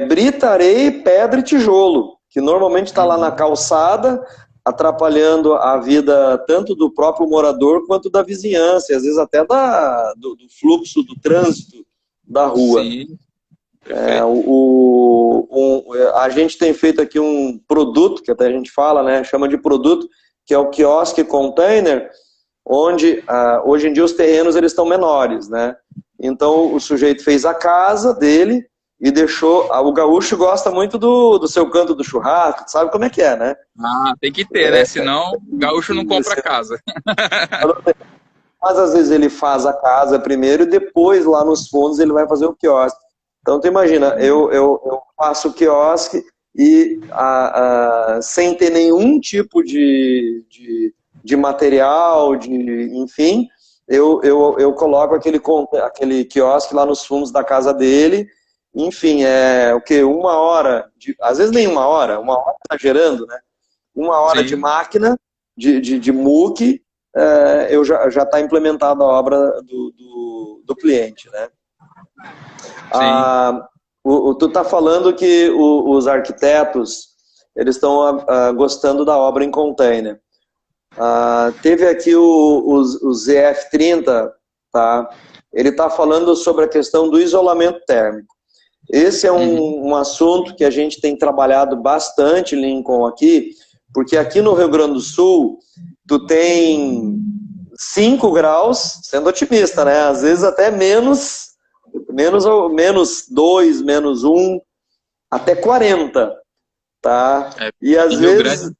brita, areia, pedra e tijolo, que normalmente está lá na calçada, atrapalhando a vida tanto do próprio morador quanto da vizinhança, e às vezes até do fluxo do trânsito da rua. Sim. A gente tem feito aqui um produto, que até a gente fala, né, chama de produto, que é o quiosque container, onde hoje em dia os terrenos eles estão menores, né? Então o sujeito fez a casa dele e deixou. O gaúcho gosta muito do seu canto do churrasco, sabe como é que é, né? Tem que ter, né? Senão o gaúcho não compra casa. Mas às vezes ele faz a casa primeiro e depois lá nos fundos ele vai fazer o quiosque. Então tu imagina, eu faço o quiosque e sem ter nenhum tipo de material, enfim, eu coloco aquele quiosque lá nos fundos da casa dele. Enfim, o que? Uma hora, às vezes nem uma hora exagerando, né? Uma hora Sim. de máquina, de muque, já está implementada a obra do cliente, né? Tu está falando que os arquitetos eles estão gostando da obra em container. Teve aqui o ZF30, tá? Ele está falando sobre a questão do isolamento térmico. Esse é um assunto que a gente tem trabalhado bastante, Lincoln, aqui, porque aqui no Rio Grande do Sul, tu tem 5 graus, sendo otimista, né? Às vezes até menos 2, menos 1, até 40, tá? E às vezes...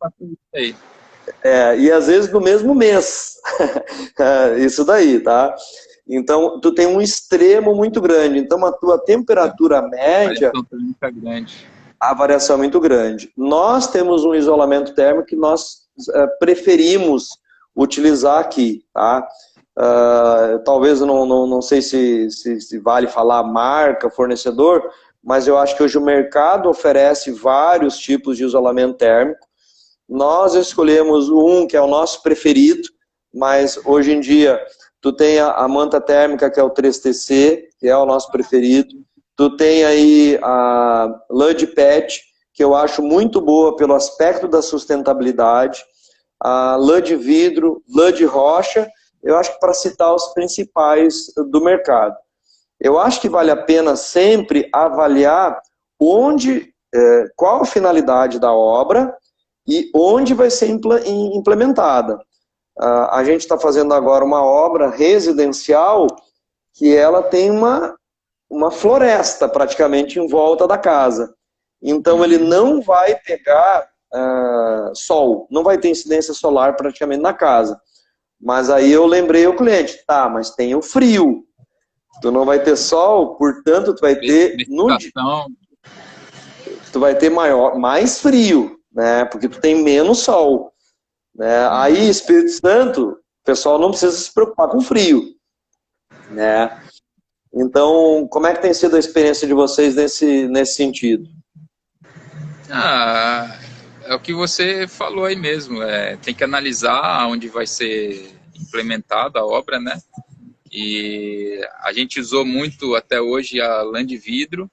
e às vezes no mesmo mês. Isso daí, tá? Então, tu tem um extremo muito grande. Então, a tua temperatura média... A variação é muito grande. Nós temos um isolamento térmico que nós preferimos utilizar aqui, tá? Talvez, não sei se vale falar marca, fornecedor, mas eu acho que hoje o mercado oferece vários tipos de isolamento térmico. Nós escolhemos um que é o nosso preferido, mas hoje em dia tu tem a manta térmica, que é o 3TC, que é o nosso preferido. Tu tem aí a Lud PET, que eu acho muito boa pelo aspecto da sustentabilidade. A Lud vidro, Lud rocha, eu acho que para citar os principais do mercado. Eu acho que vale a pena sempre avaliar qual a finalidade da obra e onde vai ser implementada. A gente está fazendo agora uma obra residencial que ela tem uma floresta praticamente em volta da casa. Então ele não vai pegar sol, não vai ter incidência solar praticamente na casa. Mas aí eu lembrei o cliente, tá, mas tem o frio. Tu não vai ter sol, portanto tu vai ter tu vai ter mais frio, né? Porque tu tem menos sol, né? Aí Espírito Santo, o pessoal não precisa se preocupar com frio, né? Então, como é que tem sido a experiência de vocês nesse sentido? É o que você falou aí mesmo. Tem que analisar onde vai ser implementada a obra, né? E a gente usou muito até hoje a lã de vidro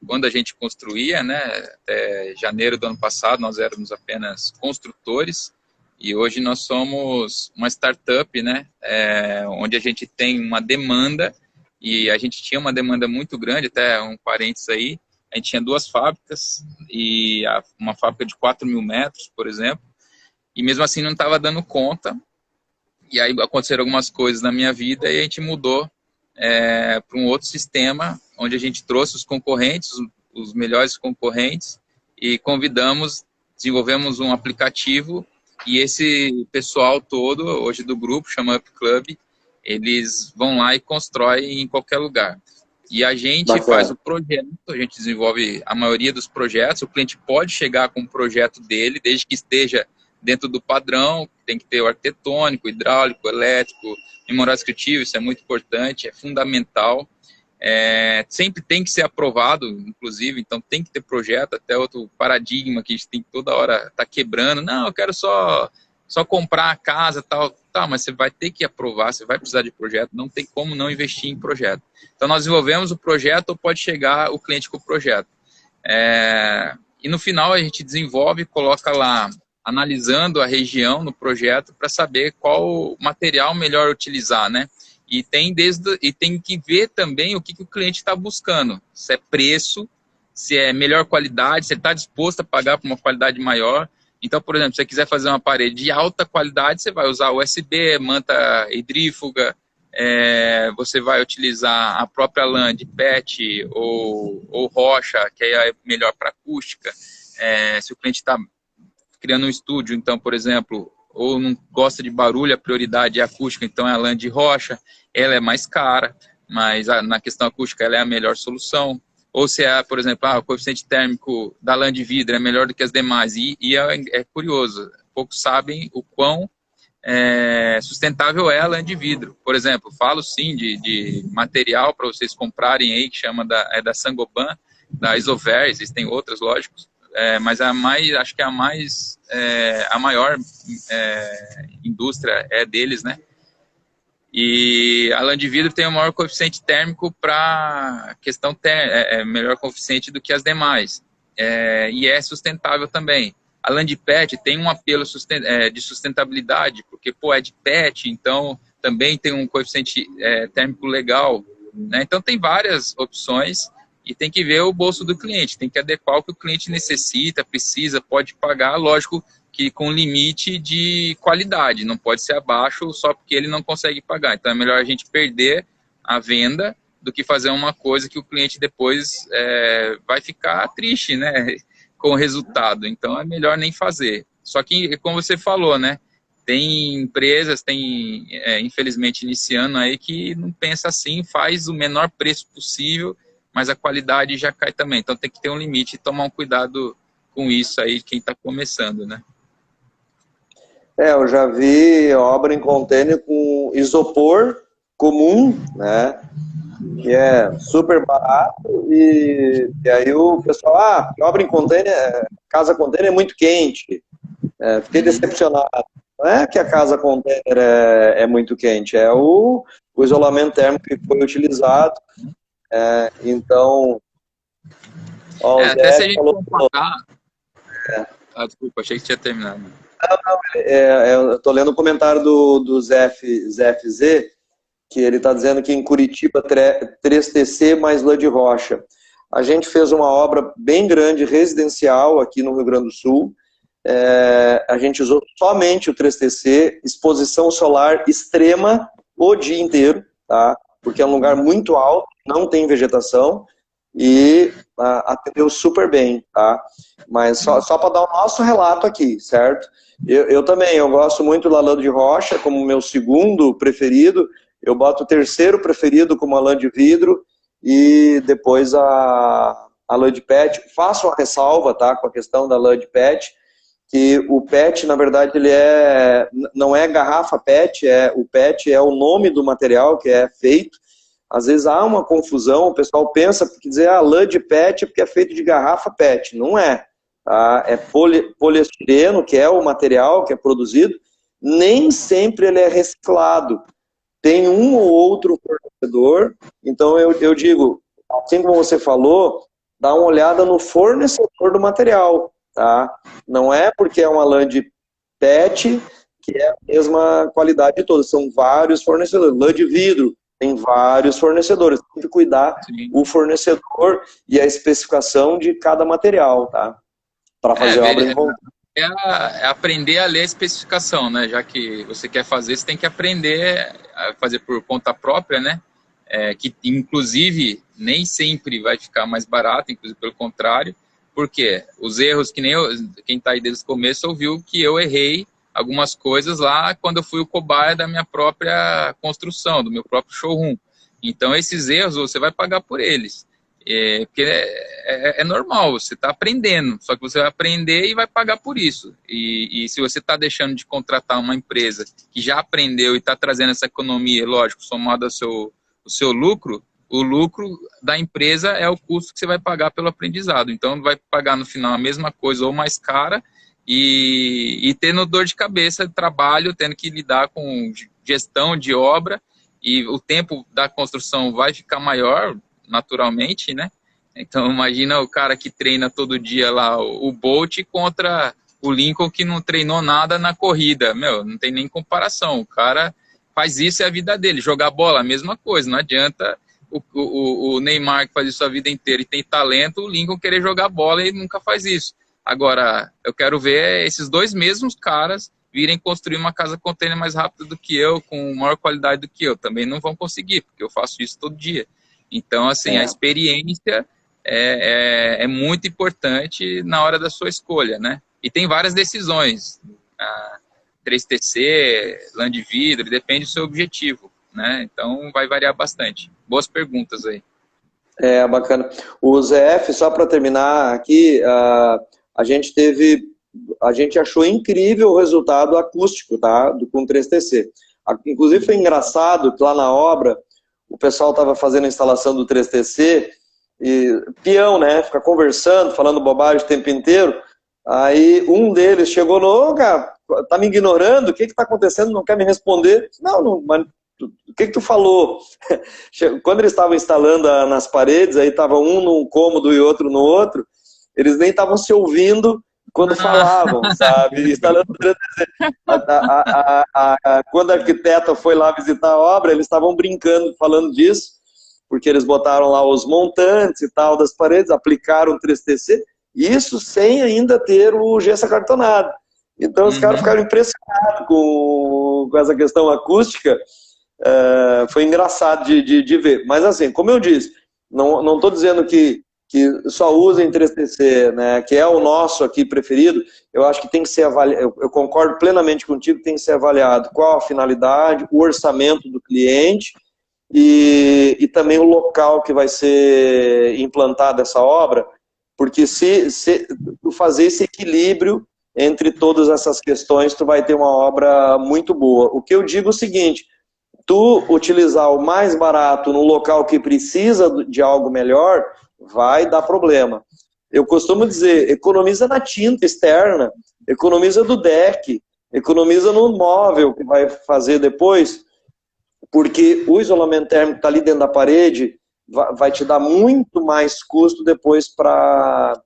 quando a gente construía, né? Até janeiro do ano passado nós éramos apenas construtores e hoje nós somos uma startup, né? Onde a gente tem uma demanda e a gente tinha uma demanda muito grande, até um parênteses aí, a gente tinha 2 fábricas e uma fábrica de 4.000 metros, por exemplo, e mesmo assim não estava dando conta. E aí aconteceram algumas coisas na minha vida e a gente mudou para um outro sistema, onde a gente trouxe os concorrentes, os melhores concorrentes, e desenvolvemos um aplicativo, e esse pessoal todo, hoje do grupo, chama Up Club, eles vão lá e constroem em qualquer lugar. E a gente faz o projeto, a gente desenvolve a maioria dos projetos, o cliente pode chegar com o projeto dele, desde que esteja dentro do padrão, tem que ter o arquitetônico, hidráulico, elétrico, memorial descritivo, isso é muito importante, é fundamental. Sempre tem que ser aprovado, inclusive, então tem que ter projeto, até outro paradigma que a gente tem que toda hora tá quebrando. Não, eu quero só comprar a casa, tal, mas você vai ter que aprovar, você vai precisar de projeto, não tem como não investir em projeto. Então nós desenvolvemos o projeto, ou pode chegar o cliente com o projeto. E no final a gente desenvolve e coloca lá, analisando a região no projeto para saber qual material melhor utilizar, né? E tem que ver também o que o cliente está buscando. Se é preço, se é melhor qualidade, se ele está disposto a pagar por uma qualidade maior. Então, por exemplo, se você quiser fazer uma parede de alta qualidade, você vai usar USB, manta hidrífuga, você vai utilizar a própria lã de PET ou rocha, que é melhor para acústica. Se o cliente está criando um estúdio, então, por exemplo, ou não gosta de barulho, a prioridade é acústica, então é a lã de rocha, ela é mais cara, mas na questão acústica ela é a melhor solução. Ou se por exemplo, o coeficiente térmico da lã de vidro é melhor do que as demais, e é curioso, poucos sabem o quão sustentável é a lã de vidro. Por exemplo, falo sim de material para vocês comprarem aí, que chama da Saint-Gobain, da Isover, existem outras, lógicos, mas acho que a maior indústria é deles, né? E a lã de vidro tem o maior coeficiente térmico para questão melhor coeficiente do que as demais, e é sustentável também. A lã de PET tem um apelo de sustentabilidade, porque é de PET, então também tem um coeficiente térmico legal, né? Então tem várias opções. E tem que ver o bolso do cliente, tem que adequar o que o cliente necessita, precisa, pode pagar, lógico que com limite de qualidade, não pode ser abaixo só porque ele não consegue pagar. Então é melhor a gente perder a venda do que fazer uma coisa que o cliente depois vai ficar triste, né, com o resultado. Então é melhor nem fazer. Só que, como você falou, né, tem empresas, infelizmente iniciando aí, que não pensa assim, faz o menor preço possível, mas a qualidade já cai também. Então tem que ter um limite e tomar um cuidado com isso aí, quem está começando, né? Eu já vi obra em container com isopor comum, né? Que é super barato, e aí o pessoal, obra em container, casa container é muito quente. Fiquei decepcionado. Não é que a casa container é muito quente, é o isolamento térmico que foi utilizado. Então, até se a gente comparar... desculpa, achei que tinha terminado. Eu estou lendo o comentário do ZFZ, que ele está dizendo que em Curitiba 3TC mais lã de rocha. A gente fez uma obra bem grande, residencial, aqui no Rio Grande do Sul. A gente usou somente o 3TC, exposição solar extrema o dia inteiro, tá? Porque é um lugar muito alto, não tem vegetação, e atendeu super bem, tá? Mas só para dar o nosso relato aqui, certo? Eu também, eu gosto muito da lã de rocha como meu segundo preferido, eu boto o terceiro preferido como a lã de vidro, e depois a lã de PET. Faço uma ressalva, tá, com a questão da lã de PET, que o PET, na verdade, ele não é garrafa PET, o PET é o nome do material que é feito. Às vezes há uma confusão, o pessoal pensa que dizer lã de PET é porque é feito de garrafa PET. Não é. Tá? É poliestireno, que é o material que é produzido, nem sempre ele é reciclado. Tem um ou outro fornecedor, então eu digo, assim como você falou, dá uma olhada no fornecedor do material. Tá? Não é porque é uma lã de PET que é a mesma qualidade de todas, são vários fornecedores. Lã de vidro, tem vários fornecedores, tem que cuidar o fornecedor e a especificação de cada material, tá? Para fazer a obra em conta. é aprender a ler a especificação, né? Já que você quer fazer, você tem que aprender a fazer por conta própria, né? Que inclusive nem sempre vai ficar mais barato, inclusive pelo contrário, porque os erros que nem quem está aí desde o começo ouviu que eu errei algumas coisas lá quando eu fui o cobaia da minha própria construção, do meu próprio showroom. Então esses erros você vai pagar por eles. Porque é normal, você está aprendendo, só que você vai aprender e vai pagar por isso. E se você está deixando de contratar uma empresa que já aprendeu e está trazendo essa economia, lógico, somado ao seu lucro, o lucro da empresa é o custo que você vai pagar pelo aprendizado. Então, vai pagar no final a mesma coisa ou mais cara e tendo dor de cabeça, trabalho, tendo que lidar com gestão de obra e o tempo da construção vai ficar maior, naturalmente, né? Então, imagina o cara que treina todo dia lá o Bolt contra o Lincoln que não treinou nada na corrida. Meu, não tem nem comparação. O cara faz isso é a vida dele. Jogar bola, a mesma coisa. Não adianta o Neymar que faz isso a vida inteira e tem talento, o Lincoln querer jogar bola e nunca faz isso. Agora, eu quero ver esses dois mesmos caras virem construir uma casa container mais rápido do que eu, com maior qualidade do que eu. Também não vão conseguir, porque eu faço isso todo dia. Então, assim, a experiência é muito importante na hora da sua escolha, né? E tem várias decisões. 3TC, lã de vidro, depende do seu objetivo, né? Então, vai variar bastante. Boas perguntas aí. Bacana. O ZF, só para terminar aqui, a gente achou incrível o resultado acústico, tá? Com 3TC. Inclusive foi engraçado que lá na obra o pessoal estava fazendo a instalação do 3TC e peão, né? Fica conversando, falando bobagem o tempo inteiro. Aí um deles chegou no, cara, tá me ignorando? O que está acontecendo? Não quer me responder? Não, mas o que tu falou? Quando eles estavam instalando nas paredes, aí estava um num cômodo e outro no outro, eles nem estavam se ouvindo quando falavam, sabe? Instalando. Quando a arquiteta foi lá visitar a obra, eles estavam brincando, falando disso, porque eles botaram lá os montantes e tal das paredes, aplicaram o 3TC, isso sem ainda ter o gesso acartonado. Então os caras ficaram impressionados com essa questão acústica. Foi engraçado de ver. Mas assim, como eu disse, não estou dizendo que só usem 3TC, né, que é o nosso aqui preferido. Eu acho que tem que ser avaliado, eu concordo plenamente contigo, que tem que ser avaliado qual a finalidade, o orçamento do cliente e também o local que vai ser implantada essa obra, porque se tu fazer esse equilíbrio entre todas essas questões, tu vai ter uma obra muito boa. O que eu digo é o seguinte: tu utilizar o mais barato no local que precisa de algo melhor, vai dar problema. Eu costumo dizer, economiza na tinta externa, economiza do deck, economiza no móvel que vai fazer depois, porque o isolamento térmico está ali dentro da parede, vai te dar muito mais custo depois para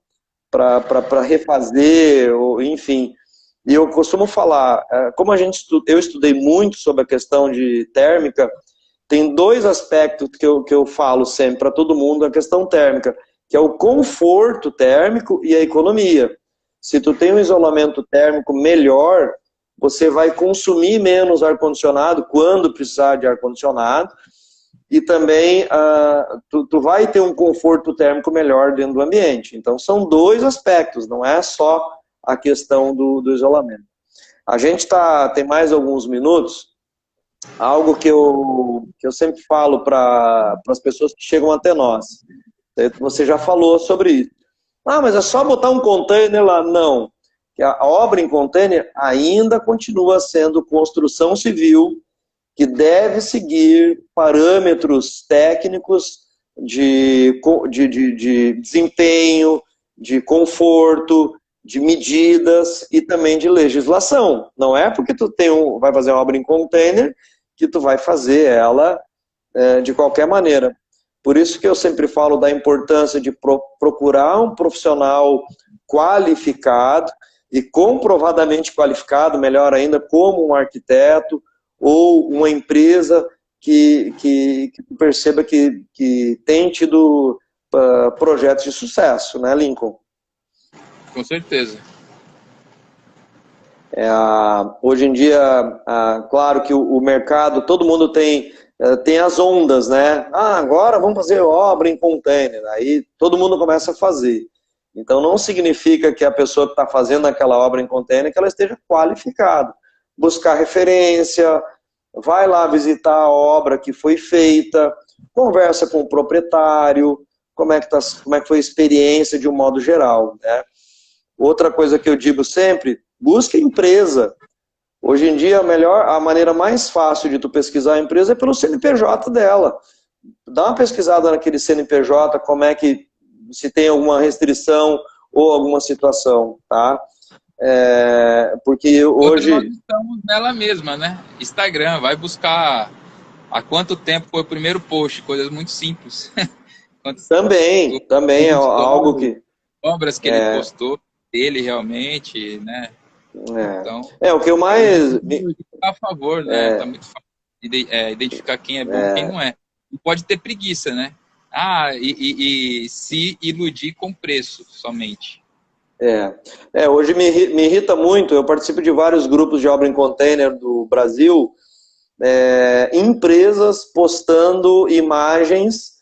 refazer, ou, enfim. E eu costumo falar, como eu estudei muito sobre a questão de térmica, tem dois aspectos que eu falo sempre para todo mundo, a questão térmica, que é o conforto térmico e a economia. Se tu tem um isolamento térmico melhor, você vai consumir menos ar-condicionado quando precisar de ar-condicionado, e também tu vai ter um conforto térmico melhor dentro do ambiente. Então são dois aspectos, não é só a questão do isolamento. A gente tem mais alguns minutos. Algo que eu sempre falo para as pessoas que chegam até nós. Você já falou sobre isso. Mas é só botar um container lá. Não. A obra em container ainda continua sendo construção civil, que deve seguir parâmetros técnicos de desempenho, de conforto, de medidas e também de legislação. Não é porque tu vai fazer uma obra em container que tu vai fazer ela de qualquer maneira. Por isso que eu sempre falo da importância de procurar um profissional qualificado e comprovadamente qualificado, melhor ainda, como um arquiteto ou uma empresa que perceba que tem tido projetos de sucesso, né, Lincoln? Com certeza. Hoje em dia, claro que o mercado, todo mundo tem as ondas, né? Agora vamos fazer obra em container. Aí todo mundo começa a fazer. Então não significa que a pessoa que está fazendo aquela obra em container que ela esteja qualificada. Buscar referência, vai lá visitar a obra que foi feita, conversa com o proprietário, como é que foi a experiência de um modo geral, né? Outra coisa que eu digo sempre, busque empresa. Hoje em dia, a maneira mais fácil de tu pesquisar a empresa é pelo CNPJ dela. Dá uma pesquisada naquele CNPJ, como é que, se tem alguma restrição ou alguma situação, tá? Porque hoje... Nós estamos nela mesma, né? Instagram, vai buscar há quanto tempo foi o primeiro post, coisas muito simples. Também é algo que... Obras que ele postou, dele realmente, né? Então, o que eu mais... A favor, né? Tá muito fácil identificar quem é bom e quem não é. E pode ter preguiça, né? E se iludir com preço somente. Hoje me irrita muito, eu participo de vários grupos de obra em container do Brasil, empresas postando imagens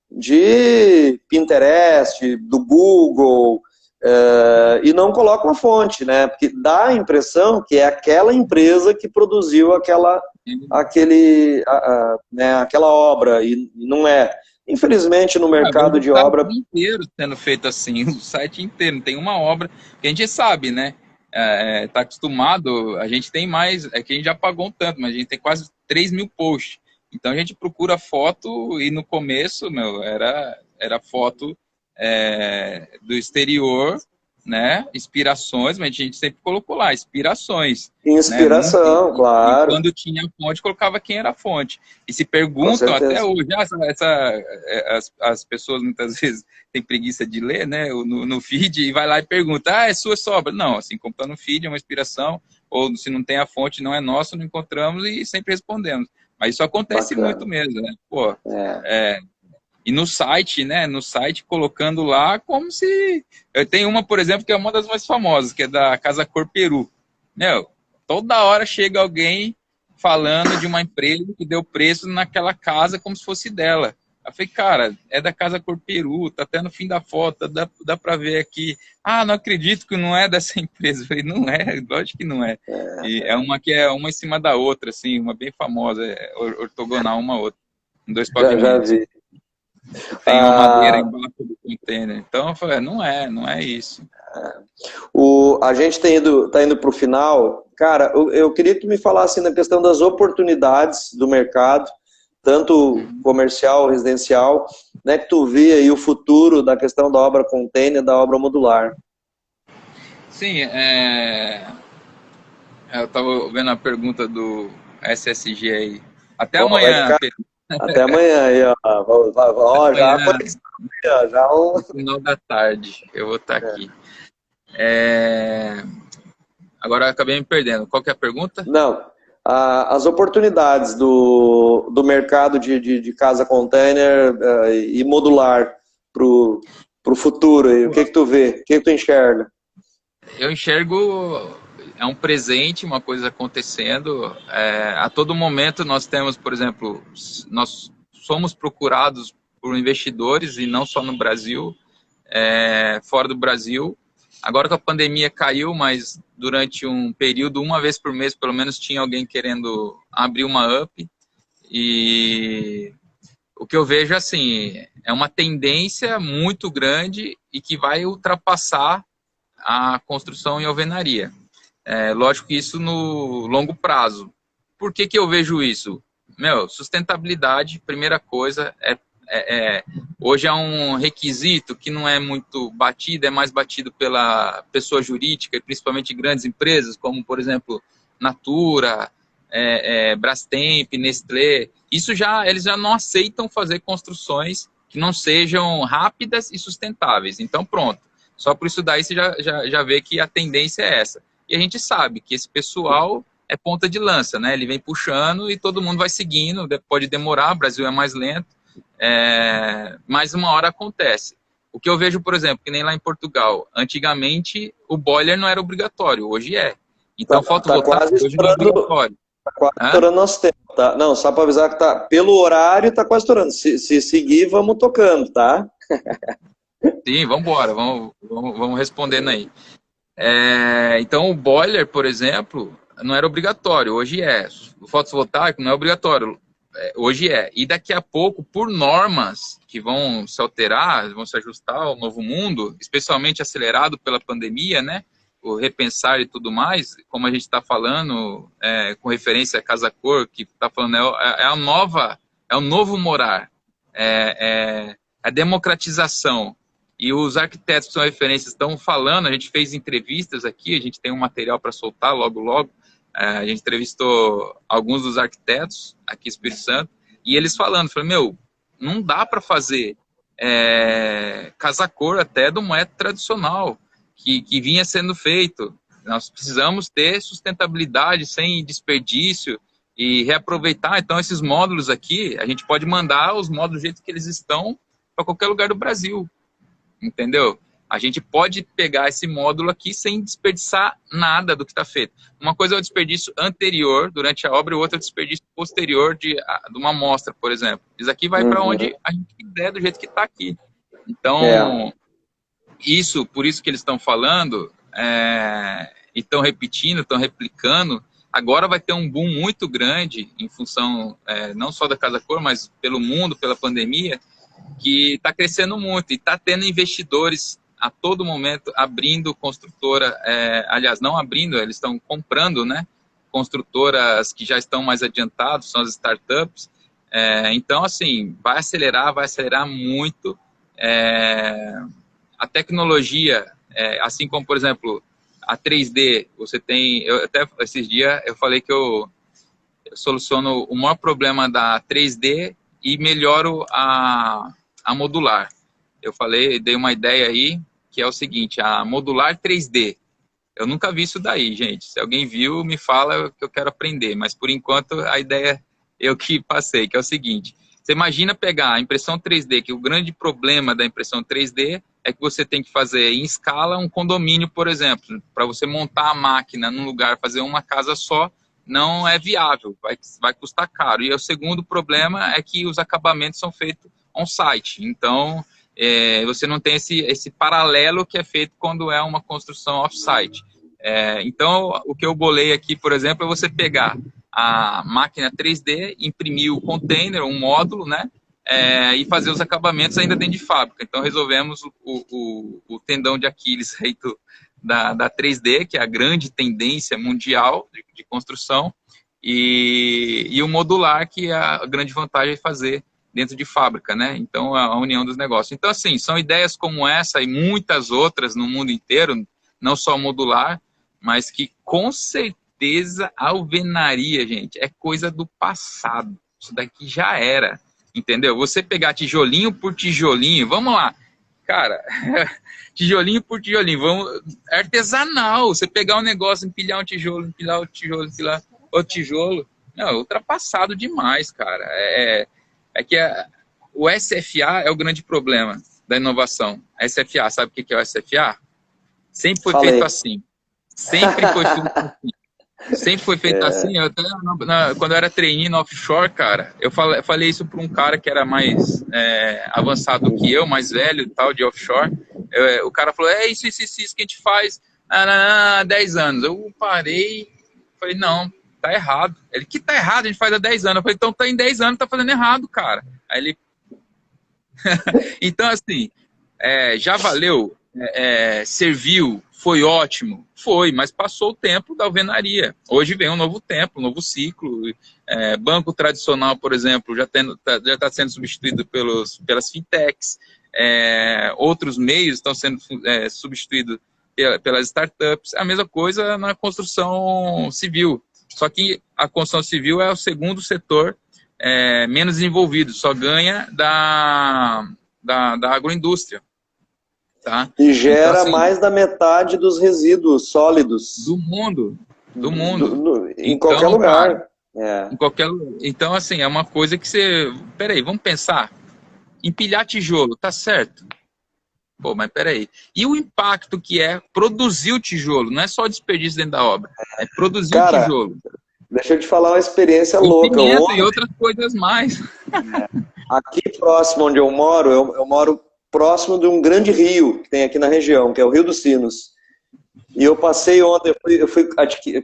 de Pinterest, do Google, e não colocam a fonte, né? Porque dá a impressão que é aquela empresa que produziu aquela obra, e não é. Infelizmente, no mercado de obra... O site inteiro sendo feito assim, o site inteiro. Tem uma obra que a gente sabe, né? Tá acostumado, a gente tem mais, é que a gente já pagou um tanto, mas a gente tem quase 3 mil posts. Então a gente procura foto e no começo, era foto do exterior, né? Inspirações, mas a gente sempre colocou lá, inspirações. Inspiração, né? claro. E quando tinha fonte, colocava quem era a fonte. E se perguntam até hoje, as pessoas muitas vezes têm preguiça de ler, né? No feed, e vai lá e pergunta, é sua sobra? Não, assim, como está no feed, é uma inspiração, ou se não tem a fonte, não é nosso, não encontramos e sempre respondemos. Mas isso acontece muito mesmo, né? E no site, né? No site, colocando lá como se... Eu tenho uma, por exemplo, que é uma das mais famosas, que é da Casa Cor Peru. Toda hora chega alguém falando de uma empresa que deu preço naquela casa como se fosse dela. Eu falei, cara, é da Casa Cor Peru, tá até no fim da foto, dá para ver aqui. Não acredito que não é dessa empresa. Eu falei, não é, lógico que não é. E é uma que é uma em cima da outra, assim, uma bem famosa, ortogonal uma a outra, em 2 pavimentos. Já vi. Tem uma madeira embaixo do container. Então eu falei, não é isso. A gente tá indo para o final. Cara, eu queria que tu me falasse na questão das oportunidades do mercado, tanto comercial, residencial, né, que tu vê aí o futuro da questão da obra container, da obra modular. Sim, eu estava vendo a pergunta do SSG aí. Até amanhã. Até amanhã aí, ó. Já no final da tarde eu vou estar aqui. Agora eu acabei me perdendo. Qual que é a pergunta? Não. As oportunidades do mercado de casa container e modular para o futuro. O que tu vê? O que tu enxerga? Eu enxergo um presente, uma coisa acontecendo. A todo momento nós temos, por exemplo, nós somos procurados por investidores, e não só no Brasil, fora do Brasil. Agora que a pandemia caiu, mas durante um período, uma vez por mês, pelo menos, tinha alguém querendo abrir uma UP. E o que eu vejo, assim, é uma tendência muito grande e que vai ultrapassar a construção em alvenaria. Lógico que isso no longo prazo. Por que eu vejo isso? Sustentabilidade, primeira coisa, hoje é um requisito que não é muito batido, é mais batido pela pessoa jurídica, principalmente grandes empresas, como, por exemplo, Natura, Brastemp, Nestlé. Eles já não aceitam fazer construções que não sejam rápidas e sustentáveis. Então, pronto. Só por isso daí você já vê que a tendência é essa. E a gente sabe que esse pessoal é ponta de lança, né? Ele vem puxando e todo mundo vai seguindo, pode demorar, o Brasil é mais lento, mas uma hora acontece. O que eu vejo, por exemplo, que nem lá em Portugal, antigamente o boiler não era obrigatório, hoje é. Então, Tá quase fotovoltaico hoje não é estourando, obrigatório. tá quase Hã? estourando nosso tempo, tá? Não, só para avisar que tá, pelo horário tá quase estourando. Se seguir, vamos tocando, tá? Sim, vamos embora, vamos respondendo aí. Então, o boiler, por exemplo, não era obrigatório, hoje é. O fotovoltaico não é obrigatório, hoje é. E daqui a pouco, por normas que vão se alterar, vão se ajustar ao novo mundo, especialmente acelerado pela pandemia, né? O repensar e tudo mais, como a gente está falando, com referência a Casa Cor, que está falando, é o novo morar, a democratização. E os arquitetos que são referências estão falando, a gente fez entrevistas aqui, a gente tem um material para soltar logo, logo. A gente entrevistou alguns dos arquitetos aqui em Espírito Santo, e eles falando, meu, não dá para fazer casa-cor até do método tradicional, que vinha sendo feito. Nós precisamos ter sustentabilidade sem desperdício e reaproveitar. Então, esses módulos aqui, a gente pode mandar os módulos do jeito que eles estão para qualquer lugar do Brasil. Entendeu? A gente pode pegar esse módulo aqui sem desperdiçar nada do que está feito. Uma coisa é o desperdício anterior, durante a obra, e outra é o desperdício posterior de uma amostra, por exemplo. Isso aqui vai para onde a gente quiser, do jeito que está aqui. Então, por isso que eles estão falando, e estão repetindo, estão replicando, agora vai ter um boom muito grande, em função não só da Casa Cor, mas pelo mundo, pela pandemia, que está crescendo muito e está tendo investidores a todo momento abrindo construtora, aliás, não abrindo, eles estão comprando, né? Construtoras que já estão mais adiantadas, são as startups. Então, assim, vai acelerar muito. A tecnologia, assim como, por exemplo, a 3D, você tem, até esses dias eu falei que eu soluciono o maior problema da 3D e melhoro a modular. Eu dei uma ideia aí, que é o seguinte, a modular 3D. Eu nunca vi isso daí, gente. Se alguém viu, me fala que eu quero aprender. Mas, por enquanto, a ideia eu que passei, que é o seguinte. Você imagina pegar a impressão 3D, que o grande problema da impressão 3D é que você tem que fazer em escala um condomínio, por exemplo. Para você montar a máquina num lugar, fazer uma casa só, não é viável, vai custar caro. E o segundo problema é que os acabamentos são feitos on-site. Então, você não tem esse paralelo que é feito quando é uma construção off-site. Então, o que eu bolei aqui, por exemplo, é você pegar a máquina 3D, imprimir o container, um módulo, né? E fazer os acabamentos ainda dentro de fábrica. Então, resolvemos o tendão de Aquiles da 3D, que é a grande tendência mundial de construção, e o modular, que é a grande vantagem de fazer dentro de fábrica, né? Então, a união dos negócios. Então, assim, são ideias como essa e muitas outras no mundo inteiro, não só modular, mas que com certeza a alvenaria, gente, é coisa do passado. Isso daqui já era, entendeu? Você pegar tijolinho por tijolinho, vamos lá, cara, tijolinho por tijolinho, é artesanal. Você pegar um negócio, empilhar um tijolo, empilhar outro tijolo, empilhar outro tijolo, não, é ultrapassado demais, cara. É que o SFA é o grande problema da inovação. A SFA, sabe o que é o SFA? Sempre foi feito assim. Sempre foi feito assim. Sempre foi feito assim. Eu até, quando eu era trainee no offshore, cara, eu falei isso para um cara que era mais avançado que eu, mais velho e tal, de offshore. O cara falou, isso que a gente faz há 10 anos. Eu parei, falei, não, tá errado. Ele, que tá errado? A gente faz há 10 anos. Eu falei, então tá em 10 anos, tá fazendo errado, cara. Aí ele... Então, assim, já valeu, serviu, foi ótimo, foi, mas passou o tempo da alvenaria. Hoje vem um novo tempo, um novo ciclo. Banco tradicional, por exemplo, já está sendo substituído pelas fintechs. Outros meios estão sendo substituídos pelas startups. A mesma coisa na construção civil. Só que a construção civil é o segundo setor menos desenvolvido, só ganha da agroindústria. Tá? E gera então, assim, mais da metade dos resíduos sólidos. Do mundo. Em qualquer lugar. Cara, em qualquer lugar. Então, assim, é uma coisa que você... Peraí, vamos pensar. Empilhar tijolo, tá certo? Pô, mas peraí. E o impacto que é produzir o tijolo? Não é só desperdício dentro da obra, é produzir o Cara, tijolo. deixa eu te falar uma experiência E louca. cimento e outras coisas mais. Aqui próximo onde eu moro, eu moro próximo de um grande rio que tem aqui na região, que é o Rio dos Sinos. E eu passei ontem, eu fui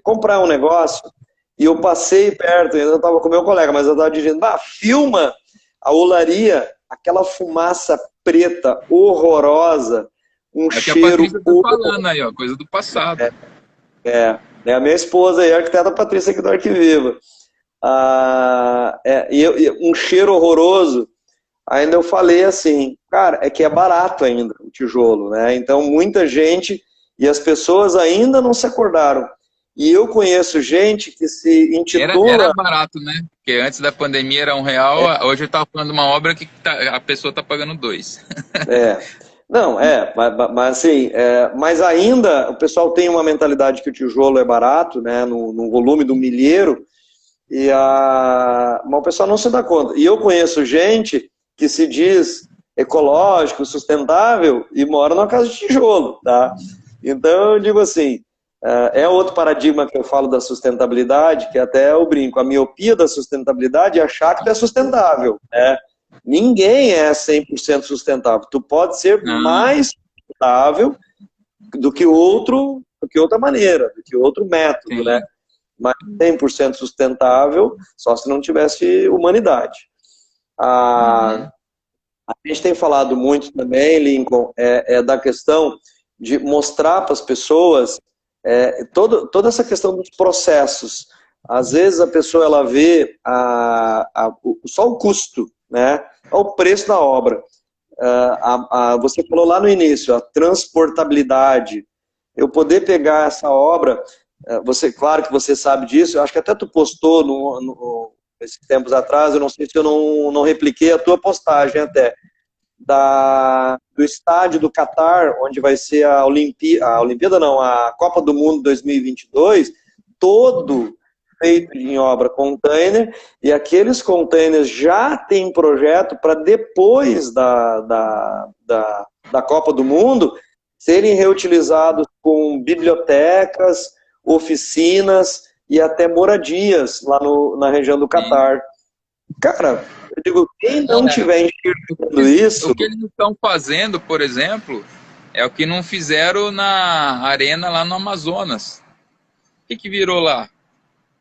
comprar um negócio, e eu passei perto, eu estava com meu colega, mas eu estava dirigindo, filma a olaria, aquela fumaça preta, horrorosa, um É o que a cheiro... Patrícia tá falando aí, ó, coisa do passado. É a minha esposa aí, a arquiteta Patrícia aqui do Arquiviva. Um cheiro horroroso. Ainda eu falei assim, cara, é que é barato ainda o tijolo, né? Então muita gente, e as pessoas ainda não se acordaram. E eu conheço gente que se intitula... Era barato, né? Porque antes da pandemia era R$ 1, hoje eu tava falando de uma obra que a pessoa tá pagando 2. Não, mas assim, mas ainda o pessoal tem uma mentalidade que o tijolo é barato, né? No volume do milheiro, mas o pessoal não se dá conta. E eu conheço gente que se diz ecológico, sustentável e mora numa casa de tijolo, tá? Então eu digo assim, é outro paradigma que eu falo da sustentabilidade, que até eu brinco, a miopia da sustentabilidade é achar que tu é sustentável, né? Ninguém é 100% sustentável. Tu pode ser mais sustentável do que outra maneira, do que outro método, Sim. né? Mas 100% sustentável só se não tivesse humanidade. A gente tem falado muito também, Lincoln, da questão de mostrar para as pessoas toda essa questão dos processos. Às vezes a pessoa ela vê só o custo, né? O preço da obra. Você falou lá no início, a transportabilidade. Eu poder pegar essa obra, claro que você sabe disso, eu acho que até tu postou esses tempos atrás, eu não sei se eu não repliquei a tua postagem até, do estádio do Catar, onde vai ser a Olimpíada não, a Copa do Mundo 2022, todo feito em obra container, e aqueles containers já têm projeto para depois da Copa do Mundo serem reutilizados com bibliotecas, oficinas e até moradias lá na região do Catar. Cara, eu digo, quem não tiver enxergando isso... O que eles estão fazendo, por exemplo, é o que não fizeram na arena lá no Amazonas. O que virou lá?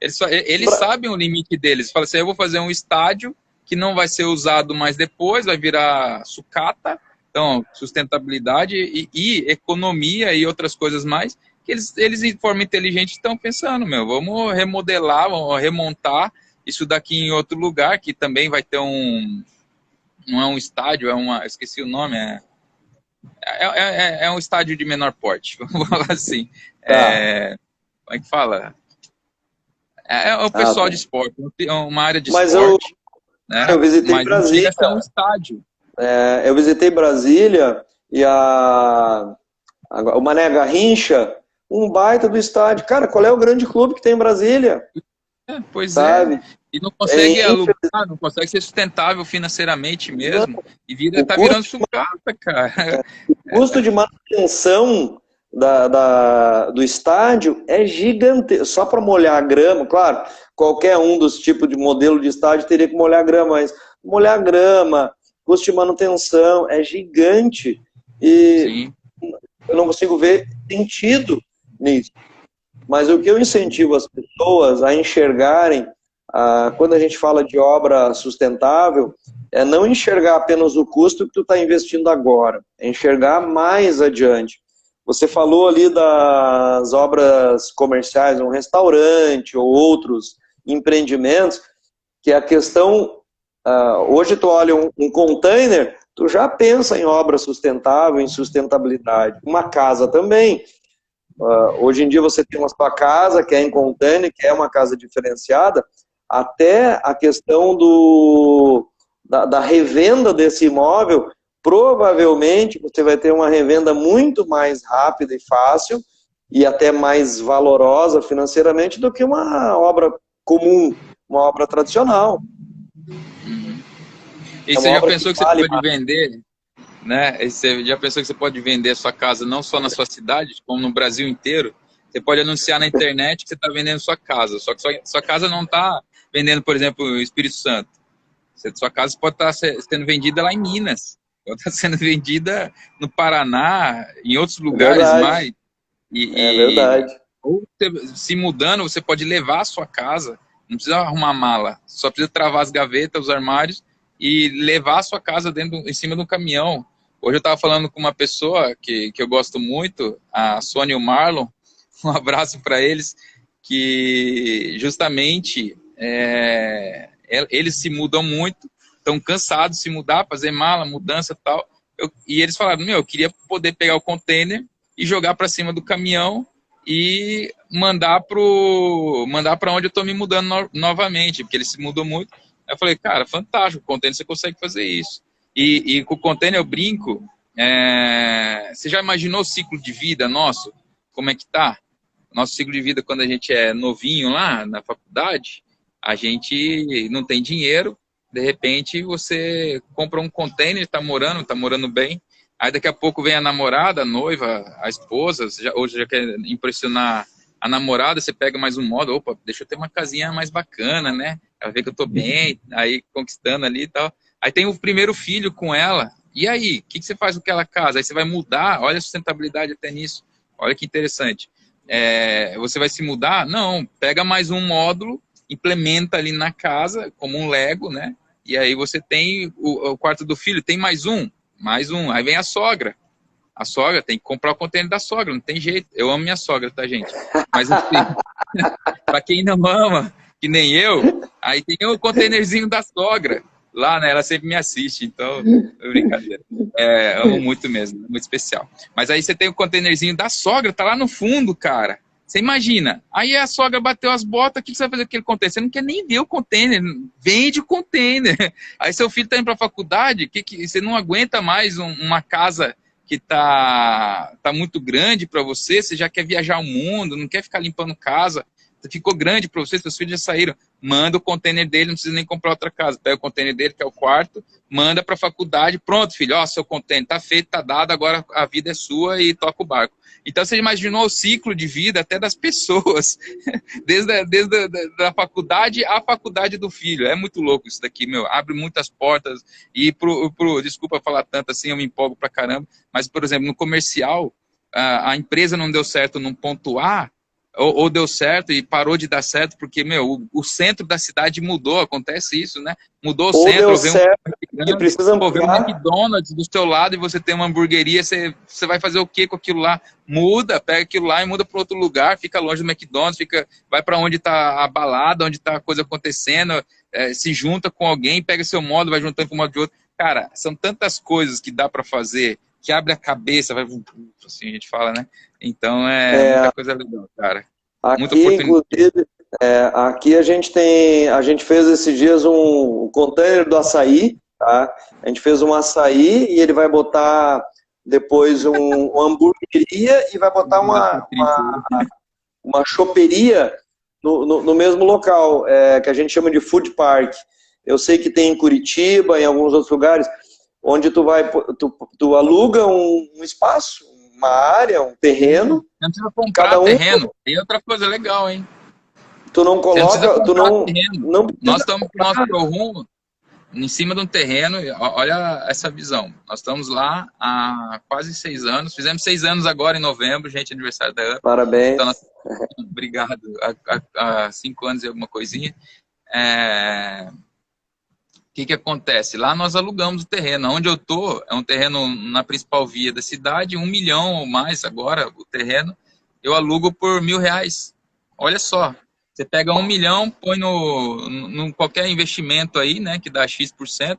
Eles sabem o limite deles. Falam assim, eu vou fazer um estádio que não vai ser usado mais depois, vai virar sucata. Então, sustentabilidade e economia e outras coisas mais, que eles de forma inteligente estão pensando, vamos remodelar, vamos remontar isso daqui em outro lugar, que também vai ter não é um estádio, esqueci o nome, é um estádio de menor porte, vamos falar assim. Como é que fala? É o pessoal de esporte, uma área de esporte. Eu visitei Brasília. Mas é um estádio. Eu visitei Brasília e o Mané Garrincha, um baita do estádio. Cara, qual é o grande clube que tem em Brasília? Pois sabe? E não consegue alugar, não consegue ser sustentável financeiramente mesmo. Não. E tá virando sucata, cara. O custo de manutenção do estádio é gigante. Só para molhar a grama, claro, qualquer um dos tipos de modelo de estádio teria que molhar a grama, mas molhar a grama, custo de manutenção é gigante. E eu não consigo ver sentido nisso. Mas o que eu incentivo as pessoas a enxergarem, quando a gente fala de obra sustentável, é não enxergar apenas o custo que tu está investindo agora, é enxergar mais adiante. Você falou ali das obras comerciais, um restaurante ou outros empreendimentos, que a questão, hoje tu olha um container, tu já pensa em obra sustentável, em sustentabilidade. Uma casa também. Hoje em dia você tem uma sua casa que é em container, que é uma casa diferenciada, até a questão da revenda desse imóvel, provavelmente você vai ter uma revenda muito mais rápida e fácil e até mais valorosa financeiramente do que uma obra comum, uma obra tradicional. E você já pensou que você pode vender? né? E você já pensou que você pode vender a sua casa não só na sua cidade, como no Brasil inteiro? Você pode anunciar na internet que você está vendendo sua casa, só que sua casa não está vendendo, por exemplo, o Espírito Santo. Sua casa pode estar sendo vendida lá em Minas, pode estar sendo vendida no Paraná, em outros É lugares verdade, mais. é E verdade. ou se mudando, você pode levar a sua casa, não precisa arrumar mala, só precisa travar as gavetas, os armários e levar a sua casa em cima de um caminhão. Hoje eu estava falando com uma pessoa que eu gosto muito, a Sônia e o Marlon, um abraço para eles, que justamente eles se mudam muito, estão cansados de se mudar, fazer mala, mudança e tal. E eles falaram, eu queria poder pegar o container e jogar para cima do caminhão e mandar para onde eu estou me mudando novamente, porque ele se mudou muito. Aí eu falei, cara, fantástico, com o container você consegue fazer isso. E com o container eu brinco, você já imaginou o ciclo de vida nosso? Como é que tá? Nosso ciclo de vida quando a gente é novinho lá na faculdade, a gente não tem dinheiro, de repente você compra um container, tá morando bem, aí daqui a pouco vem a namorada, a noiva, a esposa, hoje já quer impressionar a namorada, você pega mais um modo, opa, deixa eu ter uma casinha mais bacana, né? Ela vê que eu tô bem, aí conquistando ali e tal. Aí tem o primeiro filho com ela, e aí, o que você faz com aquela casa? Aí você vai mudar, olha a sustentabilidade até nisso, olha que interessante. Você vai se mudar? Não, pega mais um módulo, implementa ali na casa, como um Lego, né? E aí você tem o quarto do filho, tem mais um. Aí vem a sogra. A sogra tem que comprar o container da sogra, não tem jeito. Eu amo minha sogra, tá, gente? Mas assim, para quem não ama, que nem eu, aí tem o containerzinho da sogra. Lá, né? Ela sempre me assiste, então, é brincadeira. Amo muito mesmo, muito especial. Mas aí você tem o containerzinho da sogra, tá lá no fundo, cara. Você imagina, aí a sogra bateu as botas, o que você vai fazer com aquele container? Você não quer nem ver o container, vende o container. Aí seu filho tá indo pra faculdade, você não aguenta mais uma casa que tá muito grande para você, você já quer viajar o mundo, não quer ficar limpando casa, ficou grande para você, seus filhos já saíram, manda o container dele, não precisa nem comprar outra casa, pega o container dele, que é o quarto, manda para a faculdade, pronto, filho, ó, seu container tá feito, tá dado, agora a vida é sua e toca o barco. Então você imaginou o ciclo de vida até das pessoas, desde a faculdade à faculdade do filho. É muito louco isso daqui, meu, abre muitas portas. E desculpa falar tanto assim, eu me empolgo pra caramba, mas, por exemplo, no comercial, a empresa não deu certo num ponto A, ou deu certo e parou de dar certo, porque, meu, o centro da cidade mudou, acontece isso, né? Mudou o Ou deu centro, vem um certo e McDonald's, precisa vem um ampliar, McDonald's do seu lado e você tem uma hamburgueria, você vai fazer o que com aquilo lá? Muda, pega aquilo lá e muda para outro lugar, fica longe do McDonald's, vai para onde está a balada, onde está a coisa acontecendo, se junta com alguém, pega seu modo, vai juntando com o modo de outro. Cara, são tantas coisas que dá para fazer, que abre a cabeça, vai, assim a gente fala, né? Então é muita coisa legal, cara. Muita aqui, oportunidade. inclusive, aqui a gente fez esses dias um container do açaí, tá? A gente fez um açaí e ele vai botar depois uma hamburgueria e vai botar uma choperia no mesmo local, que a gente chama de food park. Eu sei que tem em Curitiba, em alguns outros lugares, onde tu aluga um espaço, uma área, um terreno. Não precisa comprar Cada um, terreno. Tem outra coisa legal, hein? tu não Você não precisa coloca, tu comprar terreno. não Nós precisa estamos com o nosso showroom em cima de um terreno. Olha essa visão. Nós estamos lá há quase 6 anos. Fizemos 6 anos agora em novembro, gente, aniversário da UP. Parabéns. Então, obrigado. Há 5 anos e alguma coisinha. O que acontece? Lá nós alugamos o terreno. Onde eu tô é um terreno na principal via da cidade, 1 milhão ou mais agora o terreno. Eu alugo por R$1.000. Olha só, você pega 1 milhão, põe no qualquer investimento aí, né, que dá X%,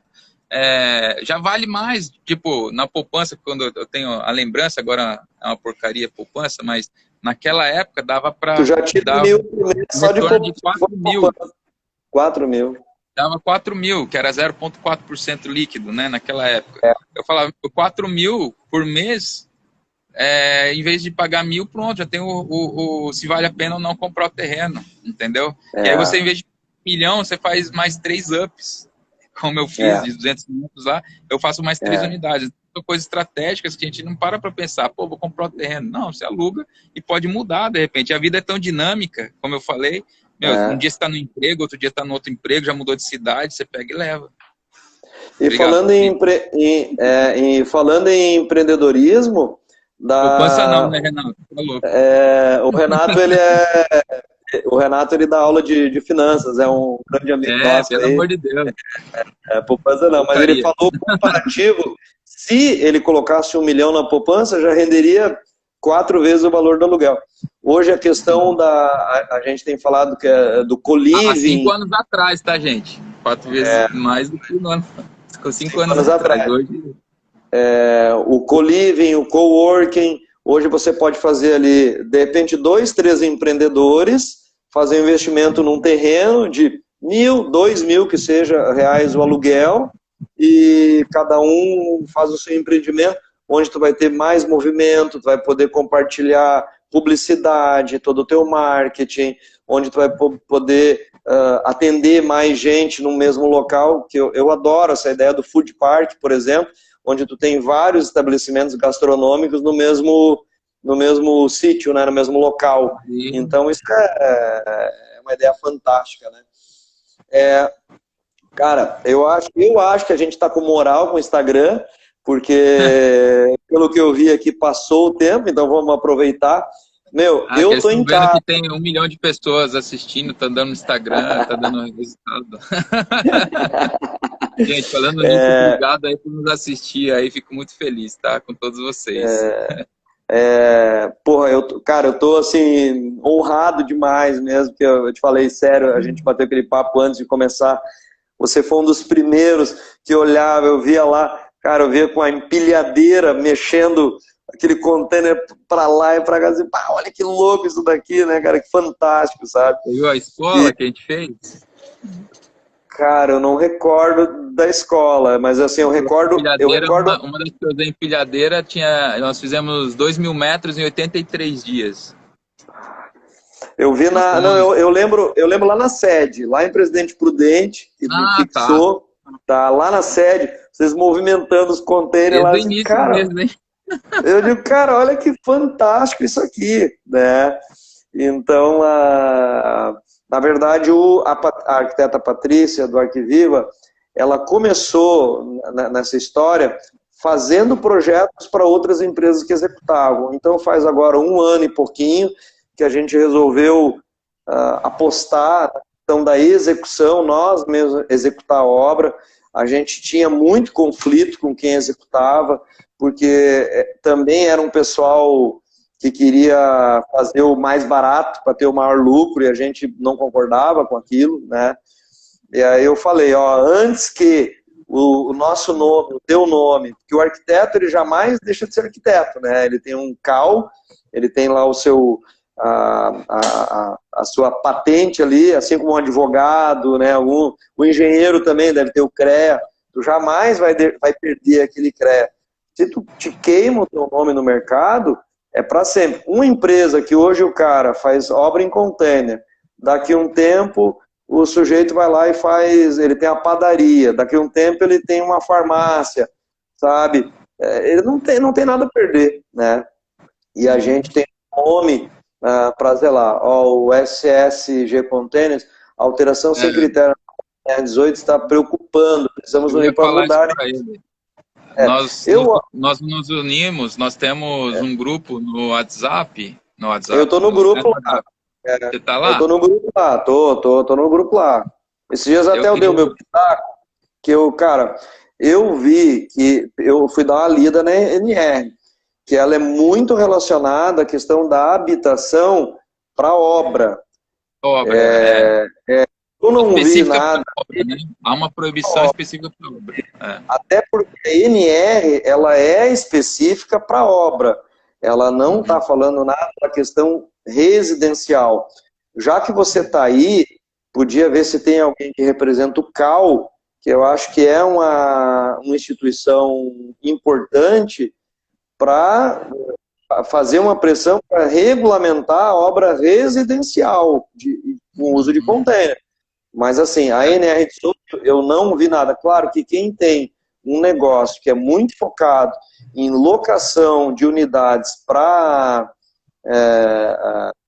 já vale mais. Tipo, na poupança, quando eu tenho a lembrança, agora é uma porcaria a poupança, mas naquela época dava para Tu já tira dar 1.000 por mês só de retorno de 4 mil. 4 mil. Dava 4 mil, que era 0,4% líquido, né, naquela época. Eu falava, 4 mil por mês, em vez de pagar 1.000, pronto, já tem se vale a pena ou não comprar o terreno, entendeu? E aí você, em vez de 1 milhão, você faz mais 3 ups. Como eu fiz, de 200 minutos lá, eu faço mais 3 unidades. são coisas estratégicas que a gente não para pensar, pô, vou comprar o terreno. Não, você aluga e pode mudar, de repente. A vida é tão dinâmica, como eu falei. Meu, um dia você está no emprego, outro dia está no outro emprego, já mudou de cidade, você pega e leva. E falando falando em empreendedorismo, Poupança não, né, Renato? Tá louco. O Renato ele dá aula de finanças, é um grande amigo nosso Pelo aí. amor de Deus. Poupança não, mas ele falou comparativo, se ele colocasse 1 milhão na poupança, já renderia 4 vezes o valor do aluguel. Hoje a questão a gente tem falado que é do co-living. Há 5 anos atrás, tá, gente? 4 vezes mais do que um ano. Ficou 5 anos atrás. Hoje... o co-living, o coworking, hoje você pode fazer ali, de repente, 2, 3 empreendedores, fazer um investimento num terreno de 1.000, 2.000, que seja reais o aluguel, e cada um faz o seu empreendimento, onde tu vai ter mais movimento, tu vai poder compartilhar publicidade, todo o teu marketing, onde tu vai poder atender mais gente no mesmo local, que eu adoro essa ideia do food park, por exemplo, onde tu tem vários estabelecimentos gastronômicos no mesmo sítio, né, no mesmo local. Sim. Então isso é uma ideia fantástica, né? Cara, eu acho que a gente está com moral com o Instagram, porque pelo que eu vi aqui passou o tempo, então vamos aproveitar. Meu, eu tô em casa. Que tem 1 milhão de pessoas assistindo, tá dando no Instagram, tá dando resultado. Gente, falando nisso, obrigado aí por nos assistir aí, fico muito feliz, tá? Com todos vocês. Porra, eu tô assim, honrado demais mesmo, que eu te falei sério, a gente bateu aquele papo antes de começar. Você foi um dos primeiros que olhava, eu via lá, cara, eu via com a empilhadeira mexendo aquele container pra lá e pra cá, assim, pá, olha que louco isso daqui, né, cara, que fantástico, sabe? Viu a escola que a gente fez? Cara, eu não recordo da escola, mas assim, eu recordo... Uma das coisas da empilhadeira, nós fizemos 2.000 metros em 83 dias. Eu vi eu lembro lá na sede, lá em Presidente Prudente, que fixou, tá lá na sede, vocês movimentando os containers lá, assim, cara... Mesmo, hein? Eu digo, cara, olha que fantástico isso aqui, né? Então, na verdade, a arquiteta Patrícia, do Arquiviva, ela começou nessa história fazendo projetos para outras empresas que executavam. Então, faz agora 1 ano e pouquinho que a gente resolveu apostar na questão da execução, nós mesmos executar a obra. A gente tinha muito conflito com quem executava, porque também era um pessoal que queria fazer o mais barato para ter o maior lucro e a gente não concordava com aquilo, né? E aí eu falei, antes que o nosso nome, o teu nome, porque o arquiteto ele jamais deixa de ser arquiteto, né? Ele tem um CAL, ele tem lá o seu a sua patente ali, assim como um advogado, né? O engenheiro também deve ter o CREA. Tu jamais vai perder aquele CREA. Se tu te queima o teu nome no mercado, é para sempre. Uma empresa que hoje o cara faz obra em container, daqui a um tempo o sujeito vai lá e ele tem a padaria, daqui a um tempo ele tem uma farmácia, sabe? Ele não tem nada a perder, né? E a gente tem um nome para zelar. O SSG Containers, alteração sem critério 18 está preocupando, precisamos unir para mudar. Nós nos unimos, nós temos um grupo no WhatsApp. Eu tô no grupo lá. Você tá lá? Eu tô no grupo lá, tô no grupo lá. Esses dias até eu dei o meu pitaco, que eu vi que eu fui dar uma lida na NR, que ela é muito relacionada à questão da habitação para obra. Eu não vi nada. Obra, né? Há uma proibição específica para obra. Até porque a NR ela é específica para obra. Ela não está falando nada da questão residencial. Já que você está aí, podia ver se tem alguém que representa o CAL, que eu acho que é uma instituição importante para fazer uma pressão para regulamentar a obra residencial com uso de container. Mas assim, a NR18 eu não vi nada. Claro que quem tem um negócio que é muito focado em locação de unidades para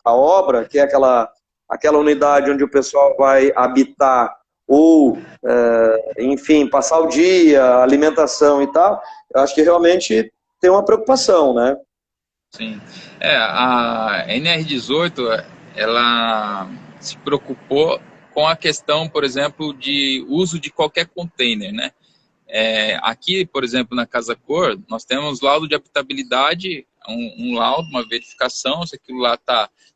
a obra, que é aquela unidade onde o pessoal vai habitar ou, enfim, passar o dia, alimentação e tal, eu acho que realmente tem uma preocupação, né? Sim. A NR18, ela se preocupou com a questão, por exemplo, de uso de qualquer container, né? Aqui, por exemplo, na Casa Cor, nós temos laudo de habitabilidade, um laudo, uma verificação, se aquilo lá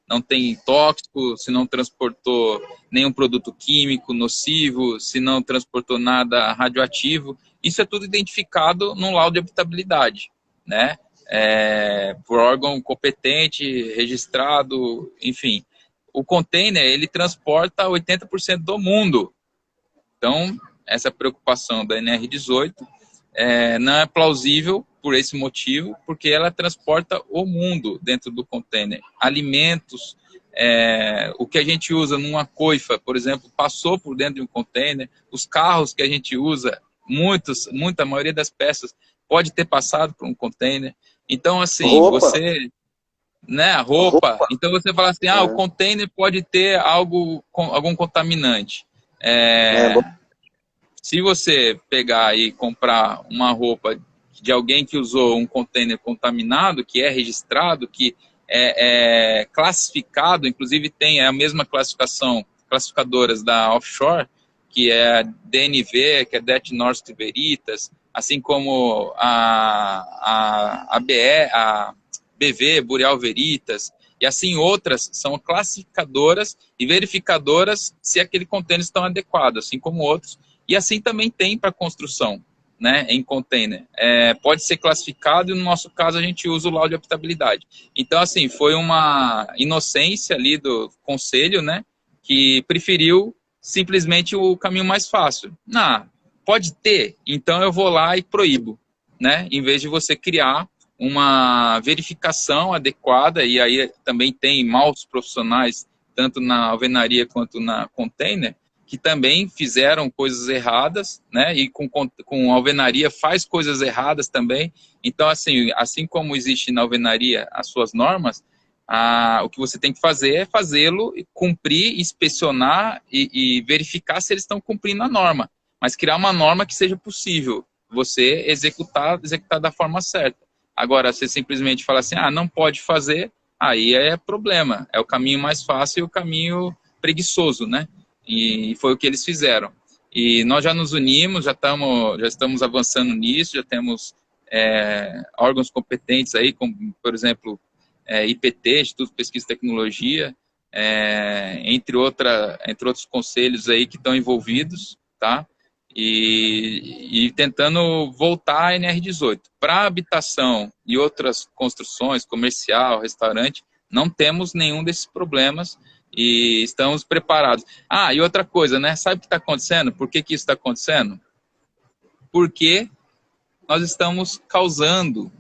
não tem tóxico, se não transportou nenhum produto químico nocivo, se não transportou nada radioativo. Isso é tudo identificado no laudo de habitabilidade, né? Por órgão competente, registrado, enfim. O container, ele transporta 80% do mundo. Então, essa preocupação da NR18 não é plausível por esse motivo, porque ela transporta o mundo dentro do container. Alimentos, o que a gente usa numa coifa, por exemplo, passou por dentro de um container. Os carros que a gente usa, a maioria das peças pode ter passado por um container. Então, assim, Roupa. né, roupa. Então, você fala assim, o container pode ter algum contaminante. Se você pegar e comprar uma roupa de alguém que usou um container contaminado, que é registrado, que é classificado, inclusive tem a mesma classificadoras da offshore, que é a DNV, que é Det Norsk Veritas, assim como a BV, Boreal Veritas, e assim outras são classificadoras e verificadoras se aquele container estão adequado, assim como outros. E assim também tem para construção, né, em container. Pode ser classificado e no nosso caso a gente usa o laudo de habitabilidade. Então, assim, foi uma inocência ali do conselho, né, que preferiu simplesmente o caminho mais fácil. Pode ter, então eu vou lá e proíbo, né, em vez de você criar uma verificação adequada, e aí também tem maus profissionais, tanto na alvenaria quanto na container, que também fizeram coisas erradas, né? E com alvenaria faz coisas erradas também. Então, assim como existe na alvenaria as suas normas, o que você tem que fazer é fazê-lo, cumprir, inspecionar e verificar se eles estão cumprindo a norma. Mas criar uma norma que seja possível você executar da forma certa. Agora, você simplesmente fala assim, não pode fazer, aí é problema. É o caminho mais fácil e o caminho preguiçoso, né? E foi o que eles fizeram. E nós já nos unimos, já estamos avançando nisso, já temos órgãos competentes aí, como, por exemplo, IPT, Instituto de Pesquisa e Tecnologia, entre outros conselhos aí que estão envolvidos, tá? E tentando voltar a NR18. Para habitação e outras construções, comercial, restaurante, não temos nenhum desses problemas e estamos preparados. E outra coisa, né? Sabe o que está acontecendo? Por que isso está acontecendo? Porque nós estamos causando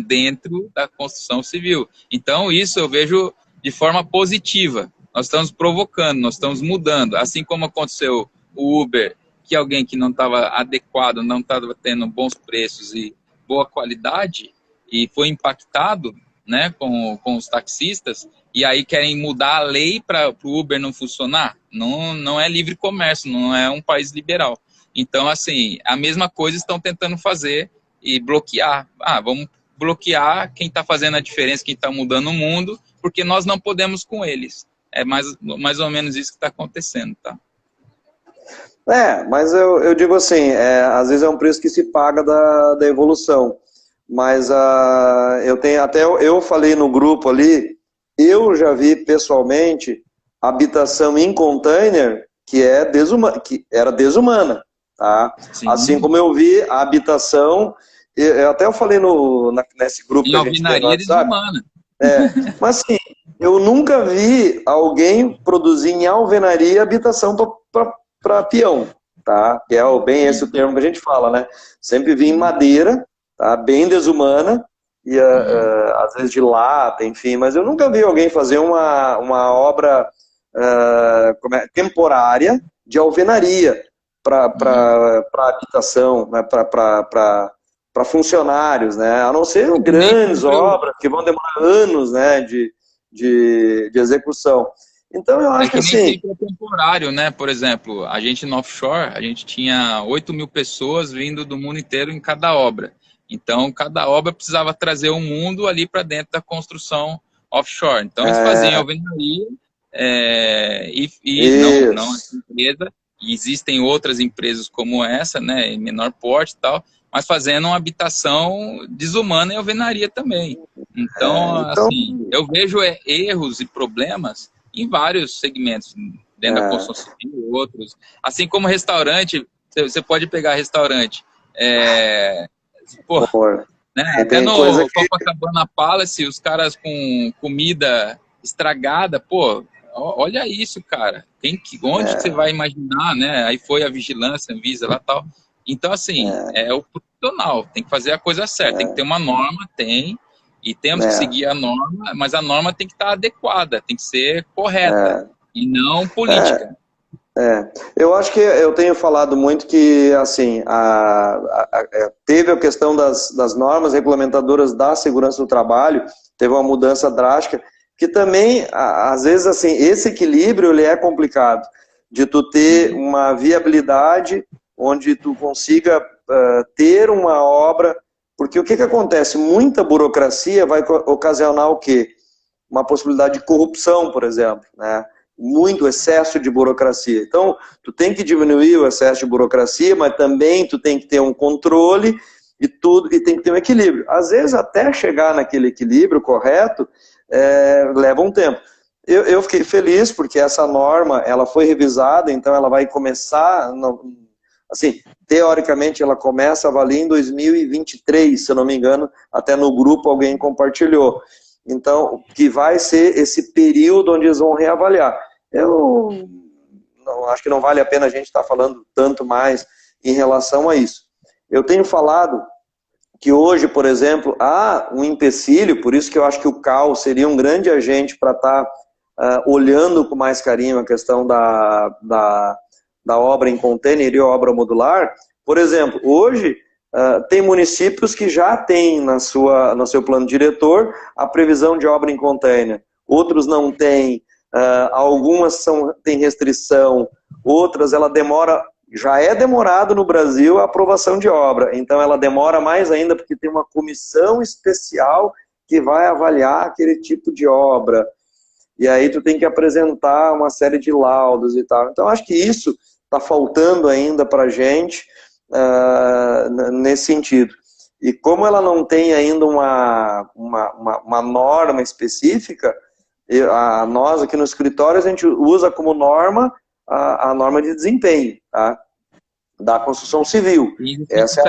dentro da construção civil. Então, isso eu vejo de forma positiva. Nós estamos provocando, nós estamos mudando. Assim como aconteceu o Uber, que alguém que não estava adequado, não estava tendo bons preços e boa qualidade, e foi impactado, né, com os taxistas, e aí querem mudar a lei para o Uber não funcionar. Não é livre comércio, não é um país liberal. Então, assim, a mesma coisa estão tentando fazer e bloquear. Vamos bloquear quem está fazendo a diferença, quem está mudando o mundo, porque nós não podemos com eles. É mais ou menos isso que está acontecendo, tá? Mas eu digo assim, às vezes é um preço que se paga da evolução. Mas eu falei no grupo ali, eu já vi pessoalmente habitação em container que era desumana, tá? Assim como eu vi a habitação, eu falei nesse grupo que a gente tem no WhatsApp, desumana. mas assim, eu nunca vi alguém produzir em alvenaria habitação para peão, tá? Que é bem esse o termo que a gente fala, né? Sempre vi em madeira, tá? Bem desumana, e às vezes de lata, enfim, mas eu nunca vi alguém fazer uma obra temporária de alvenaria. para habitação, né, para funcionários, né? A não ser grandes obras que vão demorar anos, né, de execução. Então eu acho que nem assim... sempre é temporário, né? Por exemplo, a gente no offshore, a gente tinha 8.000 pessoas vindo do mundo inteiro em cada obra. Então, cada obra precisava trazer o mundo ali para dentro da construção offshore. Então, eles faziam alvenaria não essa empresa, e existem outras empresas como essa, né, em menor porte e tal, mas fazendo uma habitação desumana em alvenaria também. Então, assim, eu vejo erros e problemas em vários segmentos, dentro da construção civil, outros. Assim como restaurante, você pode pegar restaurante. Né? Até no Copacabana Palace, os caras com comida estragada, pô, olha isso, cara. Onde que você vai imaginar, né? Aí foi a vigilância, a Anvisa lá e tal. Então, assim, é o profissional, tem que fazer a coisa certa, tem que ter uma norma, e temos que seguir a norma, mas a norma tem que estar adequada, tem que ser correta, e não política. Eu acho que eu tenho falado muito que, assim, teve a questão das normas regulamentadoras da segurança do trabalho, teve uma mudança drástica, que também, às vezes, assim, esse equilíbrio, ele é complicado, de tu ter uma viabilidade onde tu consiga ter uma obra, porque o que acontece? Muita burocracia vai ocasionar o quê? Uma possibilidade de corrupção, por exemplo, né? Muito excesso de burocracia. Então, tu tem que diminuir o excesso de burocracia, mas também tu tem que ter um controle e tem que ter um equilíbrio. Às vezes, até chegar naquele equilíbrio correto, leva um tempo. Eu fiquei feliz porque essa norma, ela foi revisada, então ela vai começar, assim, teoricamente ela começa a valer em 2023, se eu não me engano, até no grupo alguém compartilhou. Então, que vai ser esse período onde eles vão reavaliar. Eu acho que não vale a pena a gente estar falando tanto mais em relação a isso. Eu tenho falado que hoje, por exemplo, há um empecilho, por isso que eu acho que o CAL seria um grande agente para estar olhando com mais carinho a questão da obra em container e obra modular. Por exemplo, hoje... tem municípios que já têm no seu plano diretor a previsão de obra em container. Outros não têm, algumas têm restrição, outras ela demora, já é demorado no Brasil a aprovação de obra, então ela demora mais ainda porque tem uma comissão especial que vai avaliar aquele tipo de obra. E aí tu tem que apresentar uma série de laudos e tal. Então acho que isso está faltando ainda para a gente, nesse sentido. E como ela não tem ainda uma norma específica, nós aqui no escritório a gente usa como norma a norma de desempenho, tá? Da construção civil. Essa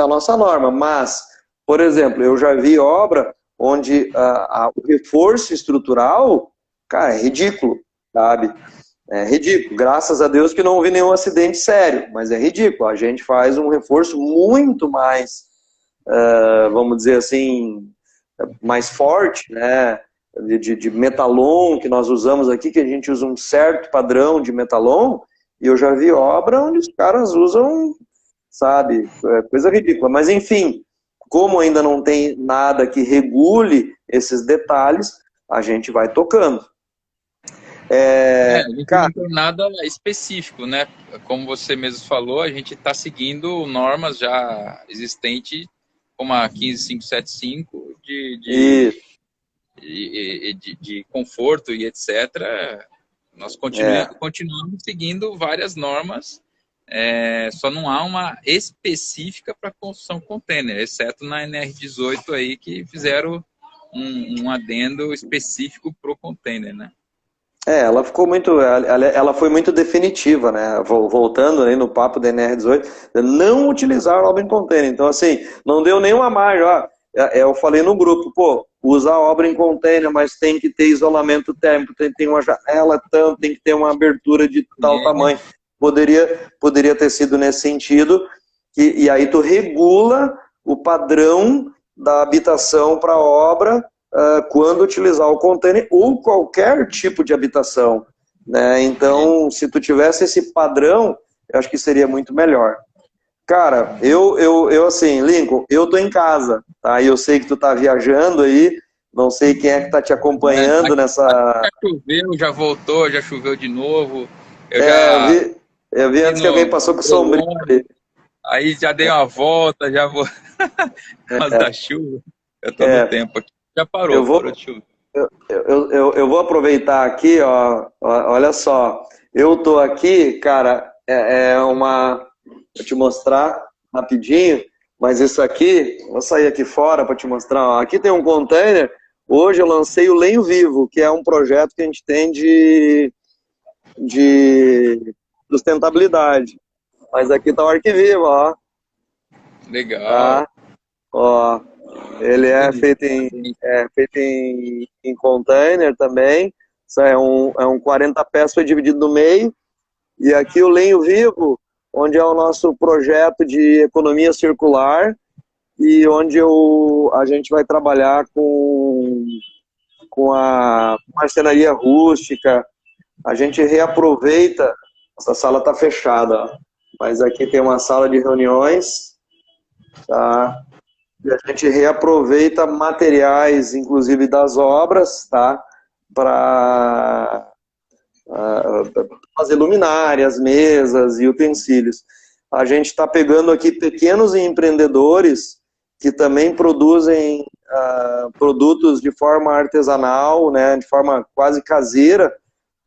é a nossa norma. Mas, por exemplo, eu já vi obra onde o reforço estrutural, cara, é ridículo, sabe? É ridículo. Graças a Deus que não houve nenhum acidente sério, mas é ridículo. A gente faz um reforço muito mais, vamos dizer assim, mais forte, né? De metalon que nós usamos aqui, que a gente usa um certo padrão de metalon, e eu já vi obra onde os caras usam, sabe, coisa ridícula. Mas enfim, como ainda não tem nada que regule esses detalhes, a gente vai tocando. A gente não tem nada específico, né? Como você mesmo falou, a gente está seguindo normas já existentes, como a 15575 de conforto e etc. Nós continuamos seguindo várias normas, só não há uma específica para construção container, exceto na NR18 aí, que fizeram um adendo específico para o container, né? Ela foi muito definitiva, né? Voltando aí no papo da NR18, não utilizar obra em container. Então, assim, não deu nenhuma margem. Eu falei no grupo, usar obra em container, mas tem que ter isolamento térmico, tem uma janela, tem que ter uma abertura de tal tamanho. Poderia ter sido nesse sentido, e aí tu regula o padrão da habitação para a obra, quando utilizar o container ou qualquer tipo de habitação. né? Então, se tu tivesse esse padrão, eu acho que seria muito melhor. Cara, eu assim, Lincoln, eu tô em casa, tá? E eu sei que tu tá viajando aí, não sei quem é que tá te acompanhando nessa... Já choveu, já voltou, já choveu de novo. Eu É, já eu vi fui antes que alguém passou com sombrinho ali. aí já dei uma volta, já vou por causa da chuva. Eu tô no É, tempo aqui. Já eu parou, parou vou, de chover. eu vou aproveitar aqui, olha só. Eu tô aqui, cara, vou te mostrar rapidinho, mas isso aqui, vou sair aqui fora para te mostrar. Ó. Aqui tem um container. Hoje eu lancei o Lenho Vivo, que é um projeto que a gente tem de sustentabilidade. Mas aqui tá o Arquivivo, ó. Legal. Tá? Ó, ele Bonito. é feito em container também. Isso é um 40 pés, foi dividido no meio. E aqui o Lenho Vivo, onde é o nosso projeto de economia circular e onde a gente vai trabalhar com a marcenaria rústica. A gente reaproveita. Essa sala está fechada, ó, mas aqui tem uma sala de reuniões, tá? E a gente reaproveita materiais, inclusive das obras, tá? Para fazer luminárias, mesas e utensílios. A gente está pegando aqui pequenos empreendedores que também produzem produtos de forma artesanal, né, de forma quase caseira,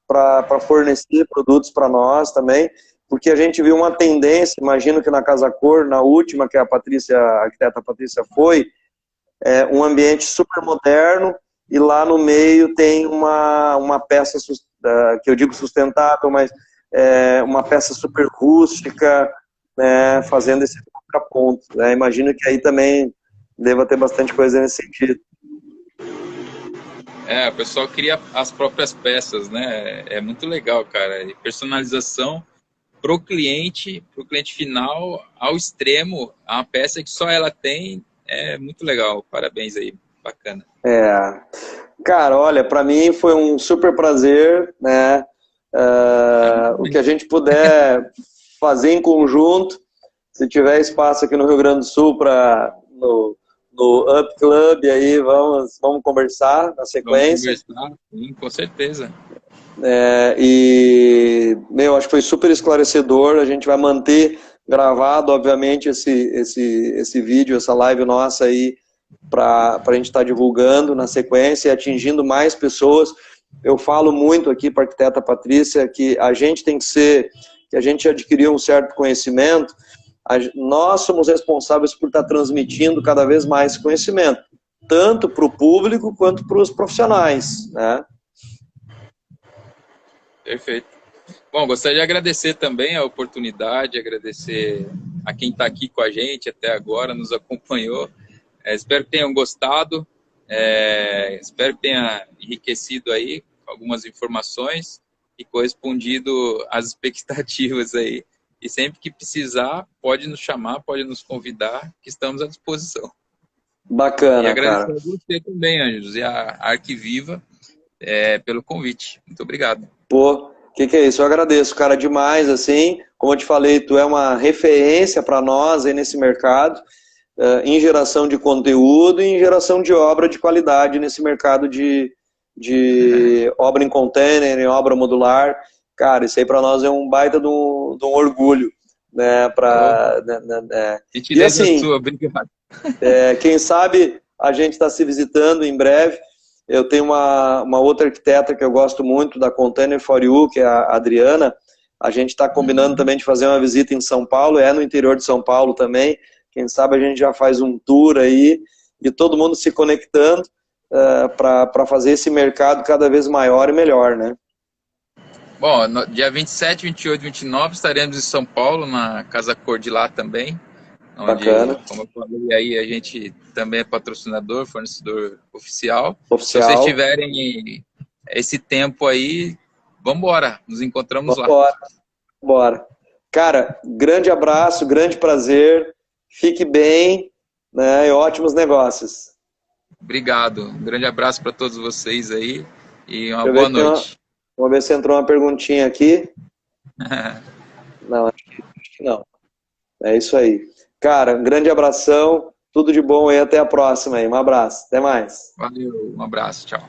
para fornecer produtos para nós também, porque a gente viu uma tendência, imagino que na Casa Cor, na última que a arquiteta Patrícia foi, um ambiente super moderno, e lá no meio tem uma peça, que eu digo sustentável, mas uma peça super rústica, né, fazendo esse contraponto. Né? Imagino que aí também deva ter bastante coisa nesse sentido. É, o pessoal cria as próprias peças, né? É muito legal, cara. E personalização pro cliente final, ao extremo, a peça que só ela tem, é muito legal. Parabéns aí, bacana. É, cara, olha, para mim foi um super prazer, né? O que a gente puder fazer em conjunto, se tiver espaço aqui no Rio Grande do Sul para no Up Club, aí vamos conversar na Vamos sequência. conversar, sim, com certeza. Meu, acho que foi super esclarecedor. A gente vai manter gravado, obviamente, esse vídeo, essa live nossa aí, para a gente estar divulgando na sequência e atingindo mais pessoas. Eu falo muito aqui para a arquiteta Patrícia que a gente tem que ser, que a gente adquiriu um certo conhecimento, nós somos responsáveis por estar transmitindo cada vez mais conhecimento, tanto para o público quanto para os profissionais, né? Perfeito. Bom, gostaria de agradecer também a oportunidade, agradecer a quem está aqui com a gente até agora, nos acompanhou. Espero que tenham gostado, espero que tenha enriquecido aí algumas informações e correspondido às expectativas aí. E sempre que precisar, pode nos chamar, pode nos convidar, que estamos à disposição. E Bacana, agradecer cara. a você também, Anjos, e a Arquiviva pelo convite. Muito obrigado. Pô, que é isso? Eu agradeço, cara, demais, assim. Como eu te falei, tu é uma referência para nós aí nesse mercado, em geração de conteúdo e em geração de obra de qualidade nesse mercado de obra em container, em obra modular. Cara, isso aí para nós é um baita de um orgulho, né? Oh, E gentileza assim, sua, obrigado. quem sabe a gente está se visitando em breve. Eu tenho uma outra arquiteta que eu gosto muito, da Container for You, que é a Adriana. A gente está combinando também de fazer uma visita em São Paulo, no interior de São Paulo também. Quem sabe a gente já faz um tour aí, e todo mundo se conectando para fazer esse mercado cada vez maior e melhor, né? Bom, dia 27, 28 e 29 estaremos em São Paulo, na Casa Cor de lá também, onde, Bacana. como eu falei aí, a gente também é patrocinador, fornecedor oficial. Se vocês Oficial. tiverem esse tempo aí, vamos embora, nos encontramos lá. Vambora, vambora. Cara, grande abraço, grande prazer. Fique bem, né? E ótimos negócios. Obrigado, um grande abraço para todos vocês aí e uma Deixa eu ver boa que tem noite. Vamos ver se entrou uma perguntinha aqui. Não, acho que não. É isso aí. Cara, um grande abração, tudo de bom e até a próxima aí. Um abraço, até mais. Valeu, um abraço, tchau.